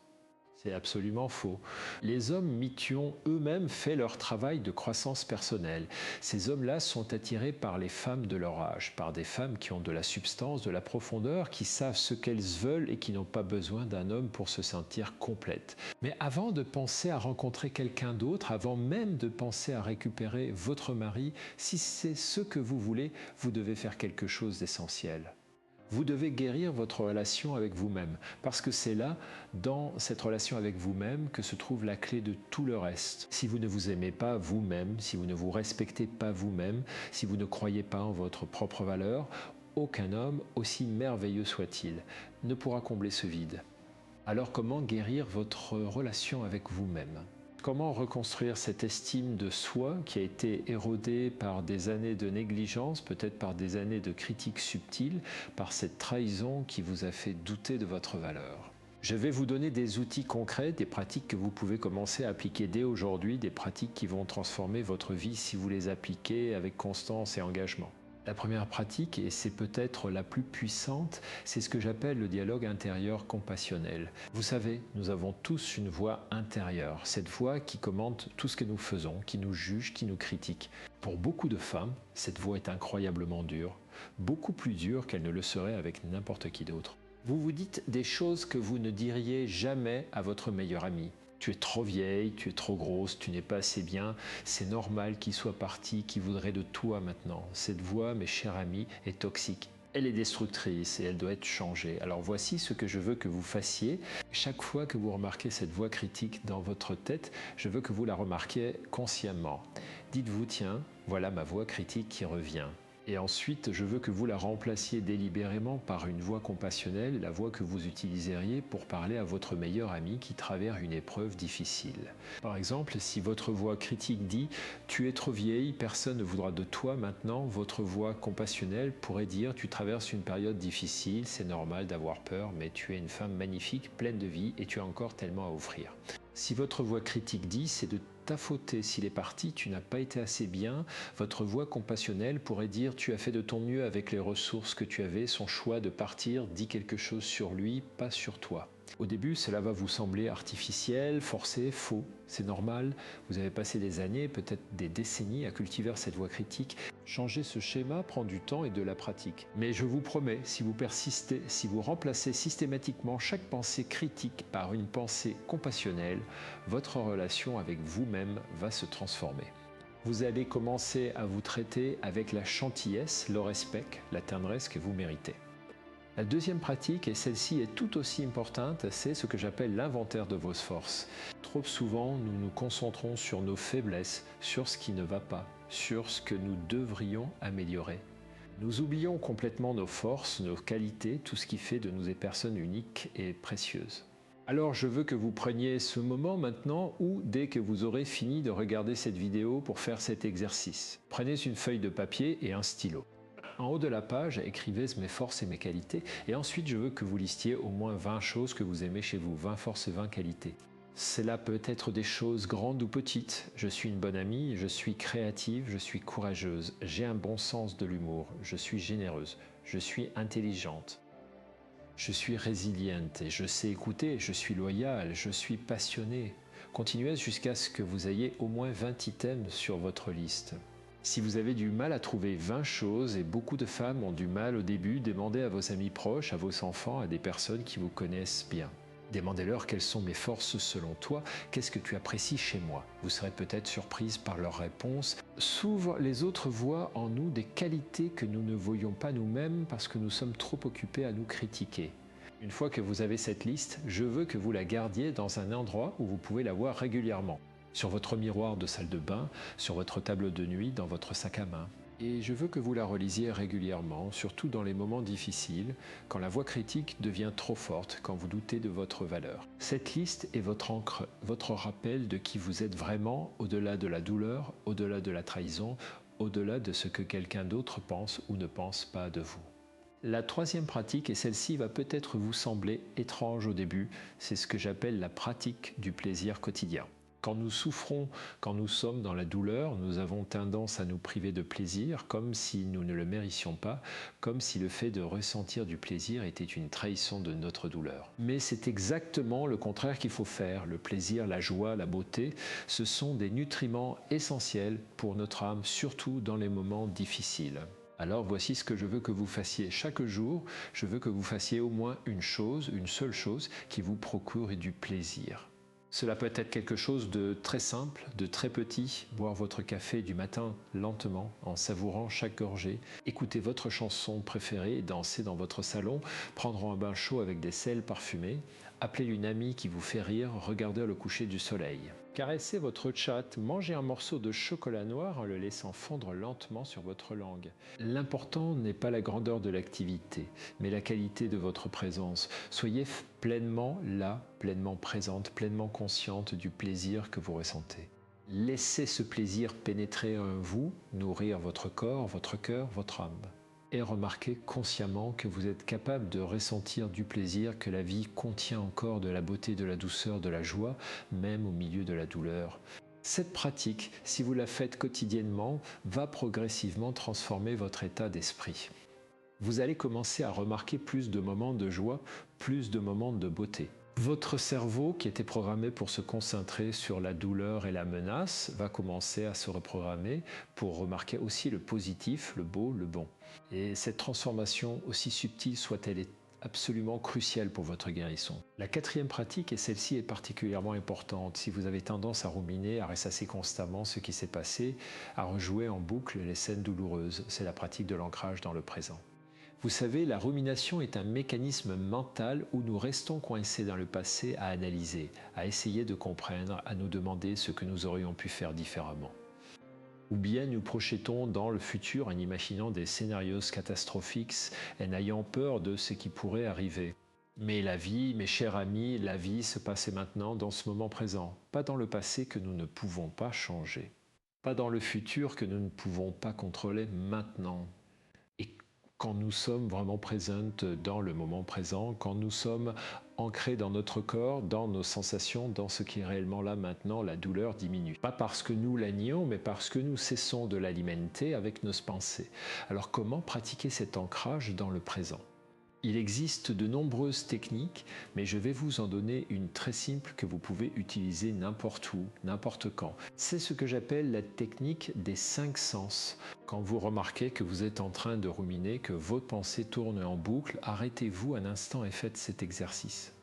C'est absolument faux. Les hommes mythes ont eux-mêmes fait leur travail de croissance personnelle. Ces hommes-là sont attirés par les femmes de leur âge, par des femmes qui ont de la substance, de la profondeur, qui savent ce qu'elles veulent et qui n'ont pas besoin d'un homme pour se sentir complètes. Mais avant de penser à rencontrer quelqu'un d'autre, avant même de penser à récupérer votre mari, si c'est ce que vous voulez, vous devez faire quelque chose d'essentiel. Vous devez guérir votre relation avec vous-même, parce que c'est là, dans cette relation avec vous-même, que se trouve la clé de tout le reste. Si vous ne vous aimez pas vous-même, si vous ne vous respectez pas vous-même, si vous ne croyez pas en votre propre valeur, aucun homme, aussi merveilleux soit-il, ne pourra combler ce vide. Alors comment guérir votre relation avec vous-même ? Comment reconstruire cette estime de soi qui a été érodée par des années de négligence, peut-être par des années de critiques subtiles, par cette trahison qui vous a fait douter de votre valeur? Je vais vous donner des outils concrets, des pratiques que vous pouvez commencer à appliquer dès aujourd'hui, des pratiques qui vont transformer votre vie si vous les appliquez avec constance et engagement. La première pratique, et c'est peut-être la plus puissante, c'est ce que j'appelle le dialogue intérieur compassionnel. Vous savez, nous avons tous une voix intérieure, cette voix qui commente tout ce que nous faisons, qui nous juge, qui nous critique. Pour beaucoup de femmes, cette voix est incroyablement dure, beaucoup plus dure qu'elle ne le serait avec n'importe qui d'autre. Vous vous dites des choses que vous ne diriez jamais à votre meilleur ami. Tu es trop vieille, tu es trop grosse, tu n'es pas assez bien, c'est normal qu'il soit parti, qu'il voudrait de toi maintenant. Cette voix, mes chers amis, est toxique. Elle est destructrice et elle doit être changée. Alors voici ce que je veux que vous fassiez. Chaque fois que vous remarquez cette voix critique dans votre tête, je veux que vous la remarquiez consciemment. Dites-vous, tiens, voilà ma voix critique qui revient. Et ensuite, je veux que vous la remplaciez délibérément par une voix compassionnelle, la voix que vous utiliseriez pour parler à votre meilleur ami qui traverse une épreuve difficile. Par exemple, si votre voix critique dit « Tu es trop vieille, personne ne voudra de toi maintenant », votre voix compassionnelle pourrait dire « Tu traverses une période difficile, c'est normal d'avoir peur, mais tu es une femme magnifique, pleine de vie et tu as encore tellement à offrir ». Si votre voix critique dit « C'est de ta faute s'il est parti, tu n'as pas été assez bien », votre voix compassionnelle pourrait dire « Tu as fait de ton mieux avec les ressources que tu avais, son choix de partir dit quelque chose sur lui, pas sur toi ». Au début, cela va vous sembler artificiel, forcé, faux. C'est normal, vous avez passé des années, peut-être des décennies à cultiver cette voix critique. Changer ce schéma prend du temps et de la pratique. Mais je vous promets, si vous persistez, si vous remplacez systématiquement chaque pensée critique par une pensée compassionnelle, votre relation avec vous-même va se transformer. Vous allez commencer à vous traiter avec la gentillesse, le respect, la tendresse que vous méritez. La deuxième pratique, et celle-ci est tout aussi importante, c'est ce que j'appelle l'inventaire de vos forces. Trop souvent, nous nous concentrons sur nos faiblesses, sur ce qui ne va pas, sur ce que nous devrions améliorer. Nous oublions complètement nos forces, nos qualités, tout ce qui fait de nous des personnes uniques et précieuses. Alors je veux que vous preniez ce moment maintenant ou dès que vous aurez fini de regarder cette vidéo pour faire cet exercice. Prenez une feuille de papier et un stylo. En haut de la page, écrivez mes forces et mes qualités et ensuite je veux que vous listiez au moins 20 choses que vous aimez chez vous, 20 forces et 20 qualités. Cela peut être des choses grandes ou petites. Je suis une bonne amie, je suis créative, je suis courageuse, j'ai un bon sens de l'humour, je suis généreuse, je suis intelligente. Je suis résiliente et je sais écouter, je suis loyale, je suis passionnée. Continuez jusqu'à ce que vous ayez au moins 20 items sur votre liste. Si vous avez du mal à trouver 20 choses, et beaucoup de femmes ont du mal au début, demandez à vos amis proches, à vos enfants, à des personnes qui vous connaissent bien. Demandez-leur quelles sont mes forces selon toi, qu'est-ce que tu apprécies chez moi. Vous serez peut-être surprise par leurs réponses. Souvent, les autres voient en nous des qualités que nous ne voyons pas nous-mêmes parce que nous sommes trop occupés à nous critiquer. Une fois que vous avez cette liste, je veux que vous la gardiez dans un endroit où vous pouvez la voir régulièrement. Sur votre miroir de salle de bain, sur votre table de nuit, dans votre sac à main. Et je veux que vous la relisiez régulièrement, surtout dans les moments difficiles, quand la voix critique devient trop forte, quand vous doutez de votre valeur. Cette liste est votre encre, votre rappel de qui vous êtes vraiment, au-delà de la douleur, au-delà de la trahison, au-delà de ce que quelqu'un d'autre pense ou ne pense pas de vous. La troisième pratique, et celle-ci va peut-être vous sembler étrange au début, c'est ce que j'appelle la pratique du plaisir quotidien. Quand nous souffrons, quand nous sommes dans la douleur, nous avons tendance à nous priver de plaisir comme si nous ne le méritions pas, comme si le fait de ressentir du plaisir était une trahison de notre douleur. Mais c'est exactement le contraire qu'il faut faire. Le plaisir, la joie, la beauté, ce sont des nutriments essentiels pour notre âme, surtout dans les moments difficiles. Alors voici ce que je veux que vous fassiez chaque jour. Je veux que vous fassiez au moins une seule chose qui vous procure du plaisir. Cela peut être quelque chose de très simple, de très petit, boire votre café du matin lentement, en savourant chaque gorgée, écouter votre chanson préférée et danser dans votre salon, prendre un bain chaud avec des sels parfumés, appeler une amie qui vous fait rire, regarder le coucher du soleil. Caressez votre chat, mangez un morceau de chocolat noir en le laissant fondre lentement sur votre langue. L'important n'est pas la grandeur de l'activité, mais la qualité de votre présence. Soyez pleinement là, pleinement présente, pleinement consciente du plaisir que vous ressentez. Laissez ce plaisir pénétrer en vous, nourrir votre corps, votre cœur, votre âme. Et remarquez consciemment que vous êtes capable de ressentir du plaisir, que la vie contient encore de la beauté, de la douceur, de la joie, même au milieu de la douleur. Cette pratique, si vous la faites quotidiennement, va progressivement transformer votre état d'esprit. Vous allez commencer à remarquer plus de moments de joie, plus de moments de beauté. Votre cerveau, qui était programmé pour se concentrer sur la douleur et la menace, va commencer à se reprogrammer pour remarquer aussi le positif, le beau, le bon. Et cette transformation, aussi subtile soit-elle, est absolument cruciale pour votre guérison. La quatrième pratique, et celle-ci est particulièrement importante, si vous avez tendance à ruminer, à ressasser constamment ce qui s'est passé, à rejouer en boucle les scènes douloureuses, c'est la pratique de l'ancrage dans le présent. Vous savez, la rumination est un mécanisme mental où nous restons coincés dans le passé à analyser, à essayer de comprendre, à nous demander ce que nous aurions pu faire différemment. Ou bien nous projetons dans le futur en imaginant des scénarios catastrophiques et en ayant peur de ce qui pourrait arriver. Mais la vie, mes chers amis, la vie se passait maintenant dans ce moment présent, pas dans le passé que nous ne pouvons pas changer, pas dans le futur que nous ne pouvons pas contrôler maintenant. Quand nous sommes vraiment présentes dans le moment présent, quand nous sommes ancrés dans notre corps, dans nos sensations, dans ce qui est réellement là maintenant, la douleur diminue. Pas parce que nous la nions, mais parce que nous cessons de l'alimenter avec nos pensées. Alors comment pratiquer cet ancrage dans le présent ? Il existe de nombreuses techniques, mais je vais vous en donner une très simple que vous pouvez utiliser n'importe où, n'importe quand. C'est ce que j'appelle la technique des 5 sens. Quand vous remarquez que vous êtes en train de ruminer, que votre pensée tourne en boucle, arrêtez-vous un instant et faites cet exercice.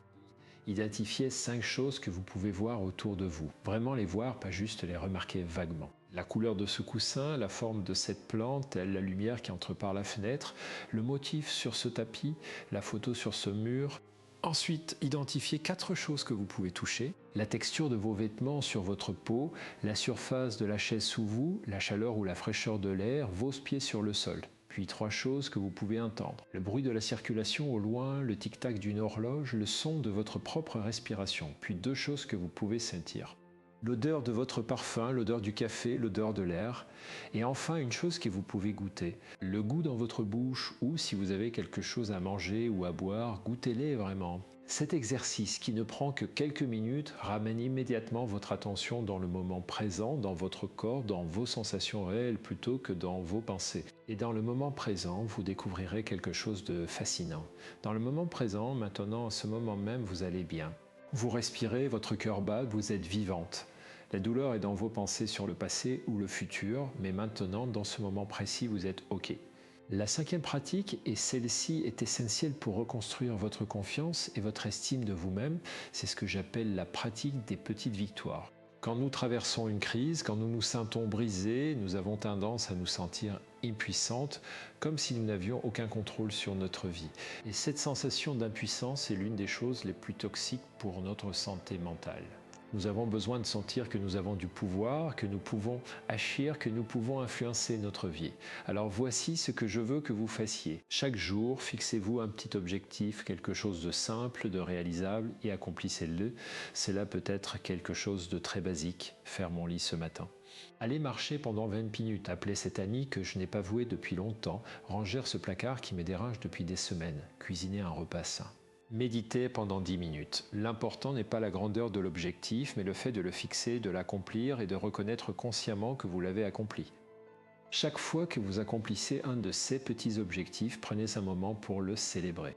Identifiez 5 choses que vous pouvez voir autour de vous. Vraiment les voir, pas juste les remarquer vaguement. La couleur de ce coussin, la forme de cette plante, la lumière qui entre par la fenêtre, le motif sur ce tapis, la photo sur ce mur. Ensuite, identifiez 4 choses que vous pouvez toucher. La texture de vos vêtements sur votre peau, la surface de la chaise sous vous, la chaleur ou la fraîcheur de l'air, vos pieds sur le sol. Puis 3 choses que vous pouvez entendre. Le bruit de la circulation au loin, le tic-tac d'une horloge, le son de votre propre respiration. Puis 2 choses que vous pouvez sentir. L'odeur de votre parfum, l'odeur du café, l'odeur de l'air. Et enfin, une chose que vous pouvez goûter. Le goût dans votre bouche ou si vous avez quelque chose à manger ou à boire, goûtez-les vraiment. Cet exercice qui ne prend que quelques minutes ramène immédiatement votre attention dans le moment présent, dans votre corps, dans vos sensations réelles plutôt que dans vos pensées. Et dans le moment présent, vous découvrirez quelque chose de fascinant. Dans le moment présent, maintenant, à ce moment même, vous allez bien. Vous respirez, votre cœur bat, vous êtes vivante. La douleur est dans vos pensées sur le passé ou le futur, mais maintenant, dans ce moment précis, vous êtes OK. La 5e pratique, et celle-ci est essentielle pour reconstruire votre confiance et votre estime de vous-même, c'est ce que j'appelle la pratique des petites victoires. Quand nous traversons une crise, quand nous nous sentons brisés, nous avons tendance à nous sentir impuissantes, comme si nous n'avions aucun contrôle sur notre vie. Et cette sensation d'impuissance est l'une des choses les plus toxiques pour notre santé mentale. Nous avons besoin de sentir que nous avons du pouvoir, que nous pouvons agir, que nous pouvons influencer notre vie. Alors voici ce que je veux que vous fassiez. Chaque jour, fixez-vous un petit objectif, quelque chose de simple, de réalisable et accomplissez-le. Cela peut être quelque chose de très basique, faire mon lit ce matin. Allez marcher pendant 20 minutes, appelez cet ami que je n'ai pas voué depuis longtemps, ranger ce placard qui me dérange depuis des semaines, cuisiner un repas sain. Méditez pendant 10 minutes. L'important n'est pas la grandeur de l'objectif, mais le fait de le fixer, de l'accomplir et de reconnaître consciemment que vous l'avez accompli. Chaque fois que vous accomplissez un de ces petits objectifs, prenez un moment pour le célébrer.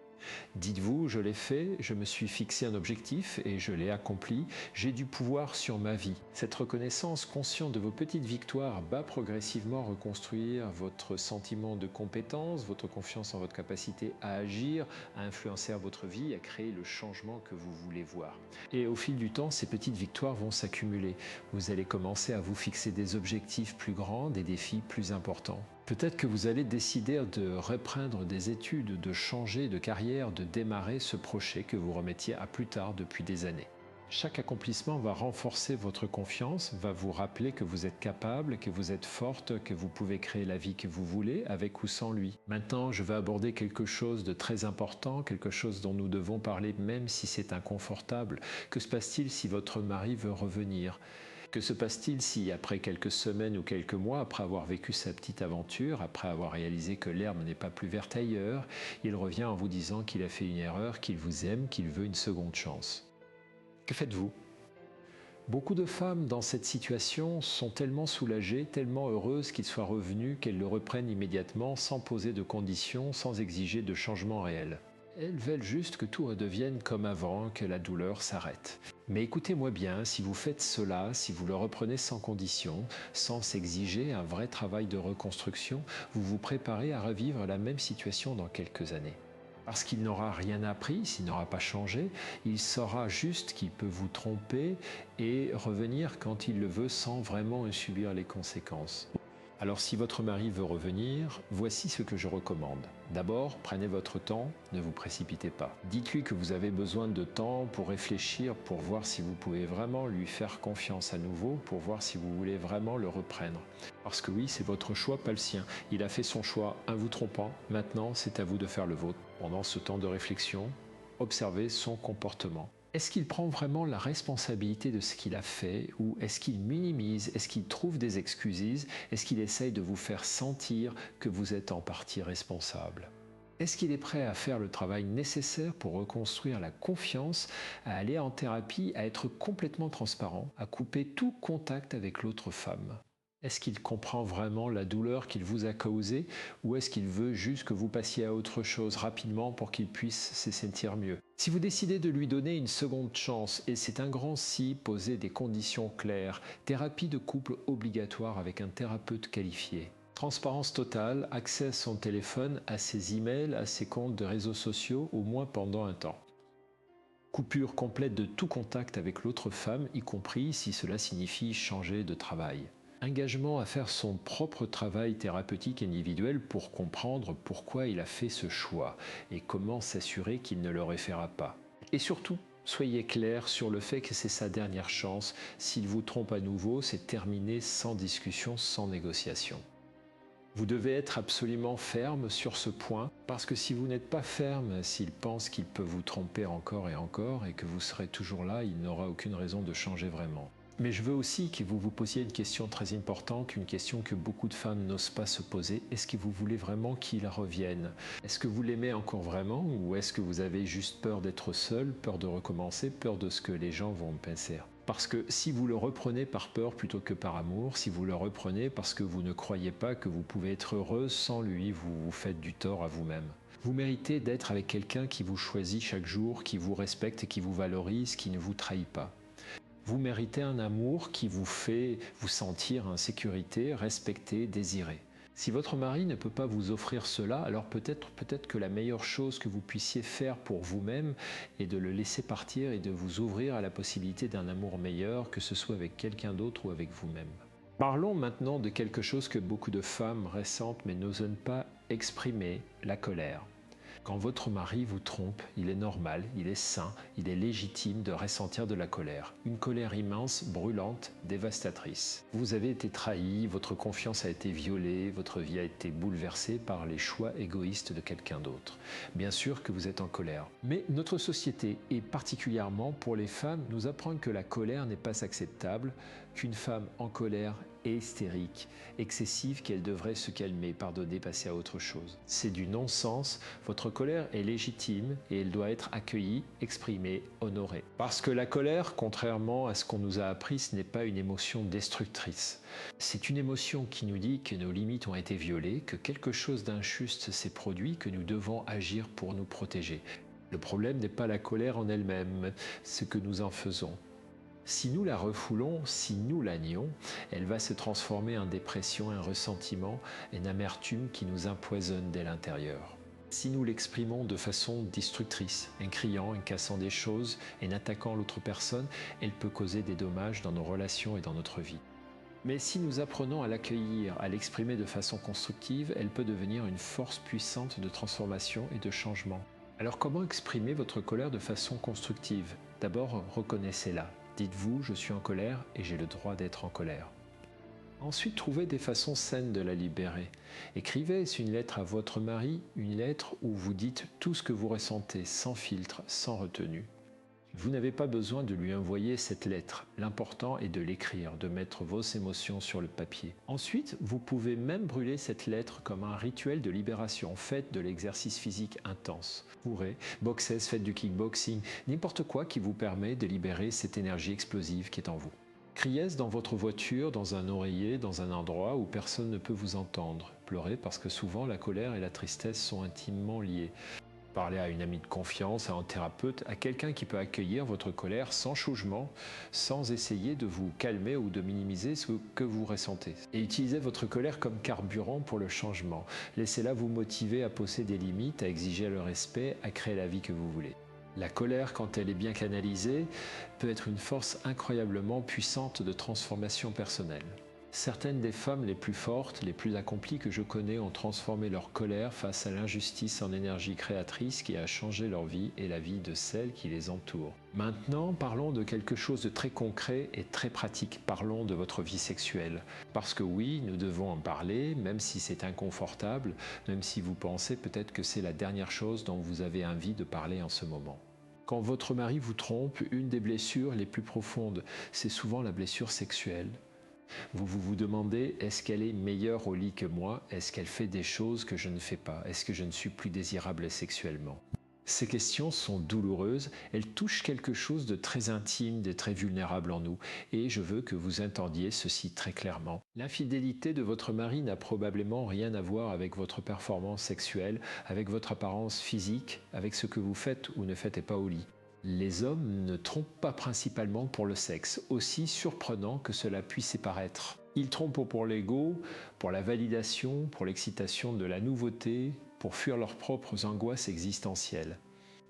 Dites-vous, je l'ai fait, je me suis fixé un objectif et je l'ai accompli, j'ai du pouvoir sur ma vie. Cette reconnaissance consciente de vos petites victoires va progressivement reconstruire votre sentiment de compétence, votre confiance en votre capacité à agir, à influencer votre vie, à créer le changement que vous voulez voir. Et au fil du temps, ces petites victoires vont s'accumuler. Vous allez commencer à vous fixer des objectifs plus grands, des défis plus importants. Peut-être que vous allez décider de reprendre des études, de changer de carrière, de démarrer ce projet que vous remettiez à plus tard depuis des années. Chaque accomplissement va renforcer votre confiance, va vous rappeler que vous êtes capable, que vous êtes forte, que vous pouvez créer la vie que vous voulez avec ou sans lui. Maintenant, je vais aborder quelque chose de très important, quelque chose dont nous devons parler même si c'est inconfortable. Que se passe-t-il si votre mari veut revenir ? Que se passe-t-il si, après quelques semaines ou quelques mois, après avoir vécu sa petite aventure, après avoir réalisé que l'herbe n'est pas plus verte ailleurs, il revient en vous disant qu'il a fait une erreur, qu'il vous aime, qu'il veut une seconde chance? Que faites-vous? Beaucoup de femmes dans cette situation sont tellement soulagées, tellement heureuses qu'il soit revenu qu'elles le reprennent immédiatement sans poser de conditions, sans exiger de changement réel. Elles veulent juste que tout redevienne comme avant, que la douleur s'arrête. Mais écoutez-moi bien, si vous faites cela, si vous le reprenez sans condition, sans s'exiger un vrai travail de reconstruction, vous vous préparez à revivre la même situation dans quelques années. Parce qu'il n'aura rien appris, s'il n'aura pas changé, il saura juste qu'il peut vous tromper et revenir quand il le veut sans vraiment en subir les conséquences. Alors si votre mari veut revenir, voici ce que je recommande. D'abord, prenez votre temps, ne vous précipitez pas. Dites-lui que vous avez besoin de temps pour réfléchir, pour voir si vous pouvez vraiment lui faire confiance à nouveau, pour voir si vous voulez vraiment le reprendre. Parce que oui, c'est votre choix, pas le sien. Il a fait son choix en vous trompant, maintenant c'est à vous de faire le vôtre. Pendant ce temps de réflexion, observez son comportement. Est-ce qu'il prend vraiment la responsabilité de ce qu'il a fait ou est-ce qu'il minimise, est-ce qu'il trouve des excuses, est-ce qu'il essaye de vous faire sentir que vous êtes en partie responsable? Est-ce qu'il est prêt à faire le travail nécessaire pour reconstruire la confiance, à aller en thérapie, à être complètement transparent, à couper tout contact avec l'autre femme? Est-ce qu'il comprend vraiment la douleur qu'il vous a causée ou est-ce qu'il veut juste que vous passiez à autre chose rapidement pour qu'il puisse se sentir mieux? Si vous décidez de lui donner une seconde chance, et c'est un grand si, posez des conditions claires, thérapie de couple obligatoire avec un thérapeute qualifié. Transparence totale, accès à son téléphone, à ses emails, à ses comptes de réseaux sociaux, au moins pendant un temps. Coupure complète de tout contact avec l'autre femme, y compris si cela signifie changer de travail. Engagement à faire son propre travail thérapeutique individuel pour comprendre pourquoi il a fait ce choix et comment s'assurer qu'il ne le référera pas. Et surtout, soyez clair sur le fait que c'est sa dernière chance. S'il vous trompe à nouveau, c'est terminé sans discussion, sans négociation. Vous devez être absolument ferme sur ce point, parce que si vous n'êtes pas ferme, s'il pense qu'il peut vous tromper encore et que vous serez toujours là, il n'aura aucune raison de changer vraiment. Mais je veux aussi que vous vous posiez une question très importante, une question que beaucoup de femmes n'osent pas se poser. Est-ce que vous voulez vraiment qu'il revienne? Est-ce que vous l'aimez encore vraiment, ou est-ce que vous avez juste peur d'être seul, peur de recommencer, peur de ce que les gens vont penser? Parce que si vous le reprenez par peur plutôt que par amour, si vous le reprenez parce que vous ne croyez pas que vous pouvez être heureuse sans lui, vous vous faites du tort à vous-même. Vous méritez d'être avec quelqu'un qui vous choisit chaque jour, qui vous respecte et qui vous valorise, qui ne vous trahit pas. Vous méritez un amour qui vous fait vous sentir en sécurité, respecté, désiré. Si votre mari ne peut pas vous offrir cela, alors peut-être que la meilleure chose que vous puissiez faire pour vous-même est de le laisser partir et de vous ouvrir à la possibilité d'un amour meilleur, que ce soit avec quelqu'un d'autre ou avec vous-même. Parlons maintenant de quelque chose que beaucoup de femmes récentes mais n'osent pas exprimer, la colère. Quand votre mari vous trompe, il est normal, il est sain, il est légitime de ressentir de la colère. Une colère immense, brûlante, dévastatrice. Vous avez été trahi, votre confiance a été violée, votre vie a été bouleversée par les choix égoïstes de quelqu'un d'autre. Bien sûr que vous êtes en colère. Mais notre société, et particulièrement pour les femmes, nous apprend que la colère n'est pas acceptable, qu'une femme en colère est hystérique, excessive, qu'elle devrait se calmer, pardonner, passer à autre chose. C'est du non-sens, votre colère est légitime et elle doit être accueillie, exprimée, honorée. Parce que la colère, contrairement à ce qu'on nous a appris, ce n'est pas une émotion destructrice. C'est une émotion qui nous dit que nos limites ont été violées, que quelque chose d'injuste s'est produit, que nous devons agir pour nous protéger. Le problème n'est pas la colère en elle-même, ce que nous en faisons. Si nous la refoulons, si nous la nions, elle va se transformer en dépression, un ressentiment, une amertume qui nous empoisonne dès l'intérieur. Si nous l'exprimons de façon destructrice, en criant, en cassant des choses, en attaquant l'autre personne, elle peut causer des dommages dans nos relations et dans notre vie. Mais si nous apprenons à l'accueillir, à l'exprimer de façon constructive, elle peut devenir une force puissante de transformation et de changement. Alors comment exprimer votre colère de façon constructive? D'abord, reconnaissez-la. Dites-vous, je suis en colère et j'ai le droit d'être en colère. Ensuite, trouvez des façons saines de la libérer. Écrivez une lettre à votre mari, une lettre où vous dites tout ce que vous ressentez, sans filtre, sans retenue. Vous n'avez pas besoin de lui envoyer cette lettre. L'important est de l'écrire, de mettre vos émotions sur le papier. Ensuite, vous pouvez même brûler cette lettre comme un rituel de libération. Faites de l'exercice physique intense. Courez, boxez, faites du kickboxing, n'importe quoi qui vous permet de libérer cette énergie explosive qui est en vous. Criez dans votre voiture, dans un oreiller, dans un endroit où personne ne peut vous entendre. Pleurez parce que souvent la colère et la tristesse sont intimement liées. Parlez à une amie de confiance, à un thérapeute, à quelqu'un qui peut accueillir votre colère sans jugement, sans essayer de vous calmer ou de minimiser ce que vous ressentez. Et utilisez votre colère comme carburant pour le changement. Laissez-la vous motiver à poser des limites, à exiger le respect, à créer la vie que vous voulez. La colère, quand elle est bien canalisée, peut être une force incroyablement puissante de transformation personnelle. Certaines des femmes les plus fortes, les plus accomplies que je connais ont transformé leur colère face à l'injustice en énergie créatrice qui a changé leur vie et la vie de celles qui les entourent. Maintenant, parlons de quelque chose de très concret et très pratique. Parlons de votre vie sexuelle. Parce que oui, nous devons en parler, même si c'est inconfortable, même si vous pensez peut-être que c'est la dernière chose dont vous avez envie de parler en ce moment. Quand votre mari vous trompe, une des blessures les plus profondes, c'est souvent la blessure sexuelle. Vous demandez, est-ce qu'elle est meilleure au lit que moi? Est-ce qu'elle fait des choses que je ne fais pas? Est-ce que je ne suis plus désirable sexuellement? Ces questions sont douloureuses, elles touchent quelque chose de très intime, de très vulnérable en nous, et je veux que vous entendiez ceci très clairement. L'infidélité de votre mari n'a probablement rien à voir avec votre performance sexuelle, avec votre apparence physique, avec ce que vous faites ou ne faites pas au lit. Les hommes ne trompent pas principalement pour le sexe, aussi surprenant que cela puisse paraître. Ils trompent pour l'ego, pour la validation, pour l'excitation de la nouveauté, pour fuir leurs propres angoisses existentielles.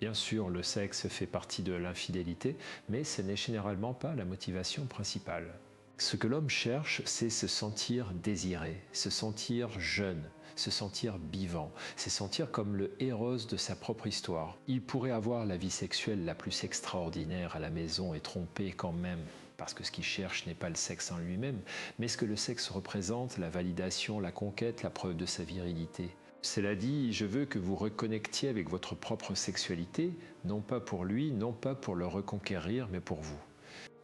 Bien sûr, le sexe fait partie de l'infidélité, mais ce n'est généralement pas la motivation principale. Ce que l'homme cherche, c'est se sentir désiré, se sentir jeune, se sentir vivant, se sentir comme le héros de sa propre histoire. Il pourrait avoir la vie sexuelle la plus extraordinaire à la maison et tromper quand même, parce que ce qu'il cherche n'est pas le sexe en lui-même, mais ce que le sexe représente, la validation, la conquête, la preuve de sa virilité. Cela dit, je veux que vous reconnectiez avec votre propre sexualité, non pas pour lui, non pas pour le reconquérir, mais pour vous.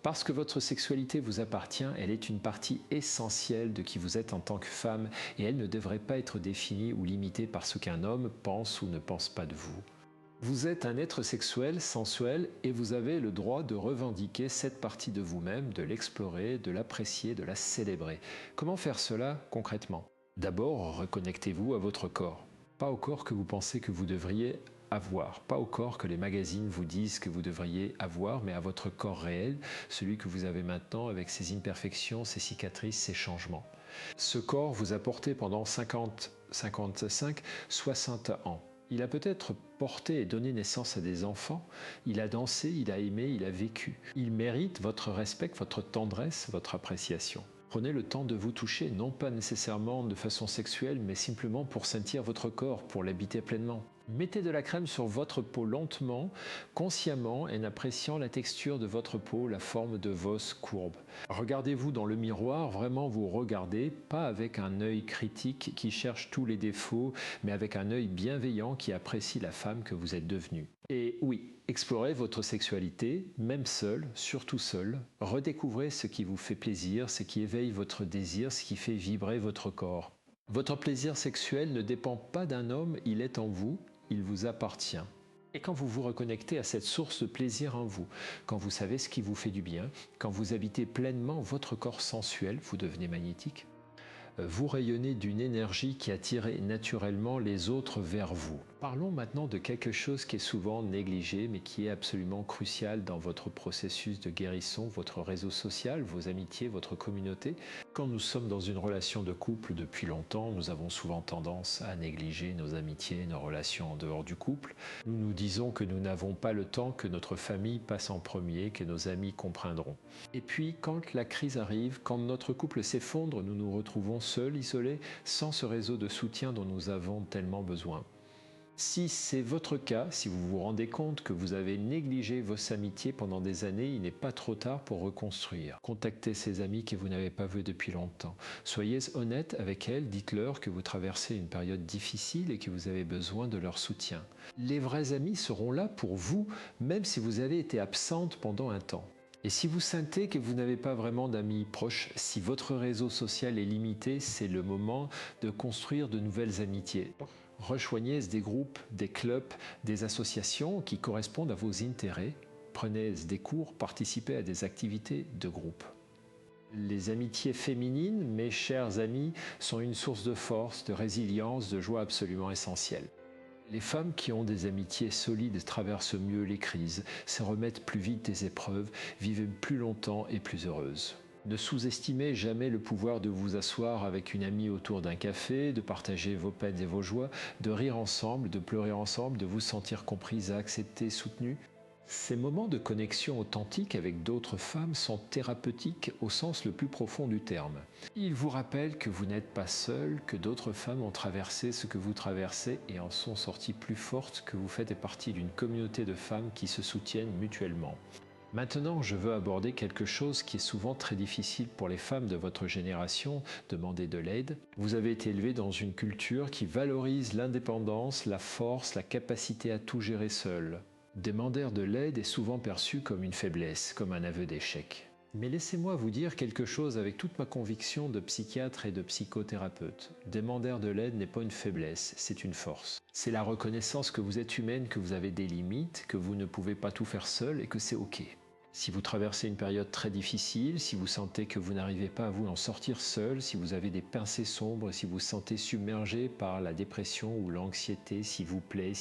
Parce que votre sexualité vous appartient, elle est une partie essentielle de qui vous êtes en tant que femme et elle ne devrait pas être définie ou limitée par ce qu'un homme pense ou ne pense pas de vous. Vous êtes un être sexuel, sensuel et vous avez le droit de revendiquer cette partie de vous-même, de l'explorer, de l'apprécier, de la célébrer. Comment faire cela concrètement ? D'abord, reconnectez-vous à votre corps. Pas au corps que vous pensez que vous devriez avoir, pas au corps que les magazines vous disent que vous devriez avoir, mais à votre corps réel, celui que vous avez maintenant avec ses imperfections, ses cicatrices, ses changements. Ce corps vous a porté pendant 50, 55, 60 ans. Il a peut-être porté et donné naissance à des enfants, il a dansé, il a aimé, il a vécu. Il mérite votre respect, votre tendresse, votre appréciation. Prenez le temps de vous toucher, non pas nécessairement de façon sexuelle, mais simplement pour sentir votre corps, pour l'habiter pleinement. Mettez de la crème sur votre peau lentement, consciemment, en appréciant la texture de votre peau, la forme de vos courbes. Regardez-vous dans le miroir, vraiment vous regardez, pas avec un œil critique qui cherche tous les défauts, mais avec un œil bienveillant qui apprécie la femme que vous êtes devenue. Et oui, explorez votre sexualité, même seul, surtout seul. Redécouvrez ce qui vous fait plaisir, ce qui éveille votre désir, ce qui fait vibrer votre corps. Votre plaisir sexuel ne dépend pas d'un homme, il est en vous, il vous appartient. Et quand vous vous reconnectez à cette source de plaisir en vous, quand vous savez ce qui vous fait du bien, quand vous habitez pleinement votre corps sensuel, vous devenez magnétique. Vous rayonnez d'une énergie qui attire naturellement les autres vers vous. Parlons maintenant de quelque chose qui est souvent négligé, mais qui est absolument crucial dans votre processus de guérison, votre réseau social, vos amitiés, votre communauté. Quand nous sommes dans une relation de couple depuis longtemps, nous avons souvent tendance à négliger nos amitiés, nos relations en dehors du couple. Nous nous disons que nous n'avons pas le temps, que notre famille passe en premier, que nos amis comprendront. Et puis, quand la crise arrive, quand notre couple s'effondre, nous nous retrouvons seuls, isolés, sans ce réseau de soutien dont nous avons tellement besoin. Si c'est votre cas, si vous vous rendez compte que vous avez négligé vos amitiés pendant des années, il n'est pas trop tard pour reconstruire. Contactez ces amis que vous n'avez pas vus depuis longtemps. Soyez honnête avec elles, dites-leur que vous traversez une période difficile et que vous avez besoin de leur soutien. Les vrais amis seront là pour vous, même si vous avez été absente pendant un temps. Et si vous sentez que vous n'avez pas vraiment d'amis proches, si votre réseau social est limité, c'est le moment de construire de nouvelles amitiés. Rejoignez des groupes, des clubs, des associations qui correspondent à vos intérêts. Prenez des cours, participez à des activités de groupe. Les amitiés féminines, mes chers amis, sont une source de force, de résilience, de joie absolument essentielle. Les femmes qui ont des amitiés solides traversent mieux les crises, se remettent plus vite des épreuves, vivent plus longtemps et plus heureuses. Ne sous-estimez jamais le pouvoir de vous asseoir avec une amie autour d'un café, de partager vos peines et vos joies, de rire ensemble, de pleurer ensemble, de vous sentir comprise, acceptée, soutenue. Ces moments de connexion authentique avec d'autres femmes sont thérapeutiques au sens le plus profond du terme. Ils vous rappellent que vous n'êtes pas seul, que d'autres femmes ont traversé ce que vous traversez et en sont sorties plus fortes, que vous faites partie d'une communauté de femmes qui se soutiennent mutuellement. Maintenant, je veux aborder quelque chose qui est souvent très difficile pour les femmes de votre génération, demander de l'aide. Vous avez été élevé dans une culture qui valorise l'indépendance, la force, la capacité à tout gérer seul. Demander de l'aide est souvent perçu comme une faiblesse, comme un aveu d'échec. Mais laissez-moi vous dire quelque chose avec toute ma conviction de psychiatre et de psychothérapeute. Demander de l'aide n'est pas une faiblesse, c'est une force. C'est la reconnaissance que vous êtes humaine, que vous avez des limites, que vous ne pouvez pas tout faire seul et que c'est ok. Si vous traversez une période très difficile, si vous sentez que vous n'arrivez pas à vous en sortir seul, si vous avez des pensées sombres, si vous vous sentez submergé par la dépression ou l'anxiété, s'il vous plaît,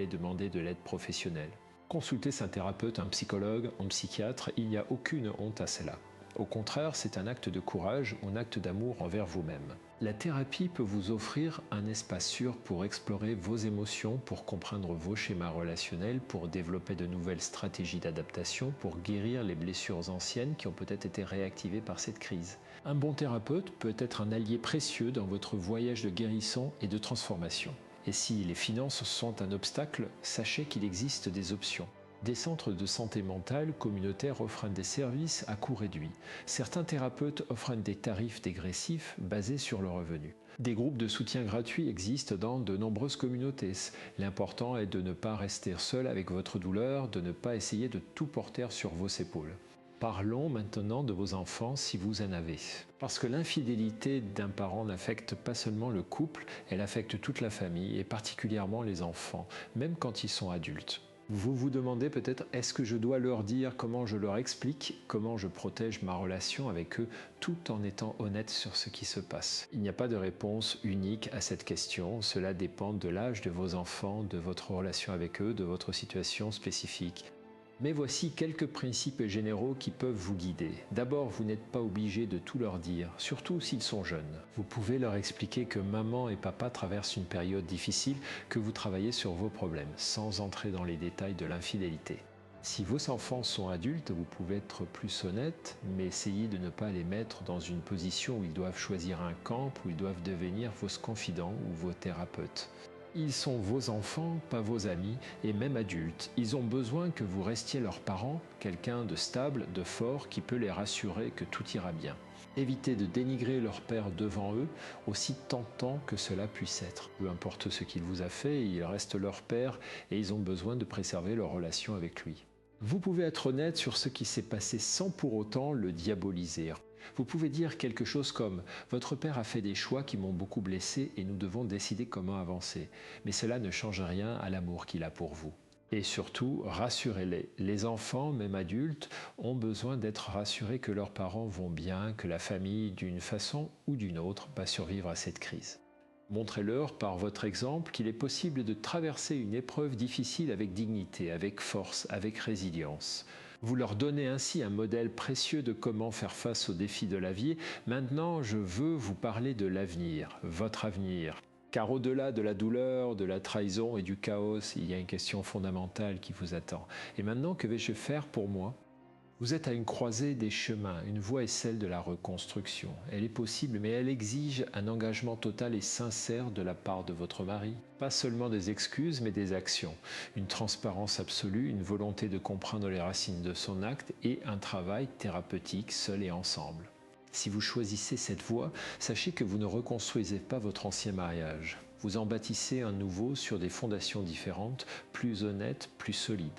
demandez de l'aide professionnelle. Consultez un thérapeute, un psychologue, un psychiatre, il n'y a aucune honte à cela. Au contraire, c'est un acte de courage ou un acte d'amour envers vous-même. La thérapie peut vous offrir un espace sûr pour explorer vos émotions, pour comprendre vos schémas relationnels, pour développer de nouvelles stratégies d'adaptation, pour guérir les blessures anciennes qui ont peut-être été réactivées par cette crise. Un bon thérapeute peut être un allié précieux dans votre voyage de guérison et de transformation. Et si les finances sont un obstacle, sachez qu'il existe des options. Des centres de santé mentale communautaires offrent des services à coût réduit. Certains thérapeutes offrent des tarifs dégressifs basés sur le revenu. Des groupes de soutien gratuits existent dans de nombreuses communautés. L'important est de ne pas rester seul avec votre douleur, de ne pas essayer de tout porter sur vos épaules. Parlons maintenant de vos enfants si vous en avez. Parce que l'infidélité d'un parent n'affecte pas seulement le couple, elle affecte toute la famille et particulièrement les enfants, même quand ils sont adultes. Vous vous demandez peut-être, est-ce que je dois leur dire, comment je leur explique, comment je protège ma relation avec eux, tout en étant honnête sur ce qui se passe? Il n'y a pas de réponse unique à cette question, cela dépend de l'âge de vos enfants, de votre relation avec eux, de votre situation spécifique. Mais voici quelques principes généraux qui peuvent vous guider. D'abord, vous n'êtes pas obligé de tout leur dire, surtout s'ils sont jeunes. Vous pouvez leur expliquer que maman et papa traversent une période difficile, que vous travaillez sur vos problèmes, sans entrer dans les détails de l'infidélité. Si vos enfants sont adultes, vous pouvez être plus honnête, mais essayez de ne pas les mettre dans une position où ils doivent choisir un camp, où ils doivent devenir vos confidents ou vos thérapeutes. Ils sont vos enfants, pas vos amis, et même adultes. Ils ont besoin que vous restiez leurs parents, quelqu'un de stable, de fort, qui peut les rassurer que tout ira bien. Évitez de dénigrer leur père devant eux, aussi tentant que cela puisse être. Peu importe ce qu'il vous a fait, il reste leur père et ils ont besoin de préserver leur relation avec lui. Vous pouvez être honnête sur ce qui s'est passé sans pour autant le diaboliser. Vous pouvez dire quelque chose comme « Votre père a fait des choix qui m'ont beaucoup blessé et nous devons décider comment avancer. Mais cela ne change rien à l'amour qu'il a pour vous. » Et surtout, rassurez-les. Les enfants, même adultes, ont besoin d'être rassurés que leurs parents vont bien, que la famille, d'une façon ou d'une autre, va survivre à cette crise. Montrez-leur par votre exemple qu'il est possible de traverser une épreuve difficile avec dignité, avec force, avec résilience. Vous leur donnez ainsi un modèle précieux de comment faire face aux défis de la vie. Maintenant, je veux vous parler de l'avenir, votre avenir. Car au-delà de la douleur, de la trahison et du chaos, il y a une question fondamentale qui vous attend. Et maintenant, que vais-je faire pour moi ? Vous êtes à une croisée des chemins, une voie est celle de la reconstruction. Elle est possible, mais elle exige un engagement total et sincère de la part de votre mari. Pas seulement des excuses, mais des actions. Une transparence absolue, une volonté de comprendre les racines de son acte et un travail thérapeutique seul et ensemble. Si vous choisissez cette voie, sachez que vous ne reconstruisez pas votre ancien mariage. Vous en bâtissez un nouveau sur des fondations différentes, plus honnêtes, plus solides.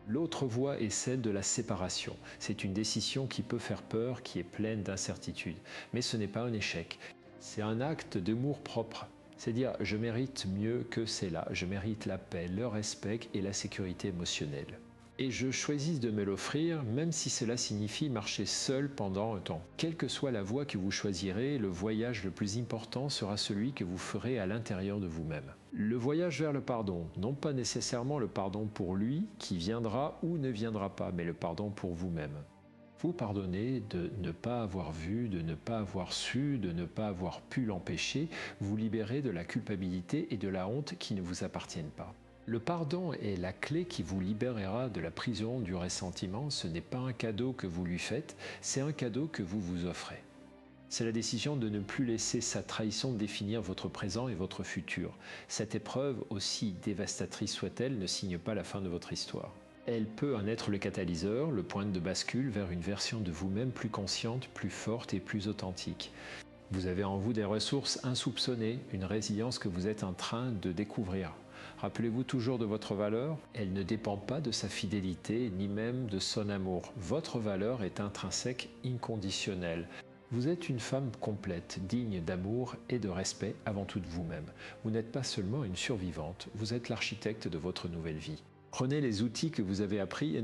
L'autre voie est celle de la séparation. C'est une décision qui peut faire peur, qui est pleine d'incertitudes. Mais ce n'est pas un échec. C'est un acte d'amour propre. C'est dire « je mérite mieux que cela, je mérite la paix, le respect et la sécurité émotionnelle ». Et je choisis de me l'offrir, même si cela signifie marcher seul pendant un temps. Quelle que soit la voie que vous choisirez, le voyage le plus important sera celui que vous ferez à l'intérieur de vous-même. Le voyage vers le pardon, non pas nécessairement le pardon pour lui, qui viendra ou ne viendra pas, mais le pardon pour vous-même. Vous pardonnez de ne pas avoir vu, de ne pas avoir su, de ne pas avoir pu l'empêcher, vous libérez de la culpabilité et de la honte qui ne vous appartiennent pas. Le pardon est la clé qui vous libérera de la prison du ressentiment. Ce n'est pas un cadeau que vous lui faites, c'est un cadeau que vous vous offrez. C'est la décision de ne plus laisser sa trahison définir votre présent et votre futur. Cette épreuve, aussi dévastatrice soit-elle, ne signe pas la fin de votre histoire. Elle peut en être le catalyseur, le point de bascule vers une version de vous-même plus consciente, plus forte et plus authentique. Vous avez en vous des ressources insoupçonnées, une résilience que vous êtes en train de découvrir. Rappelez-vous toujours de votre valeur, elle ne dépend pas de sa fidélité ni même de son amour. Votre valeur est intrinsèque, inconditionnelle. Vous êtes une femme complète, digne d'amour et de respect avant tout de vous-même. Vous n'êtes pas seulement une survivante, vous êtes l'architecte de votre nouvelle vie. Prenez les outils que vous avez appris et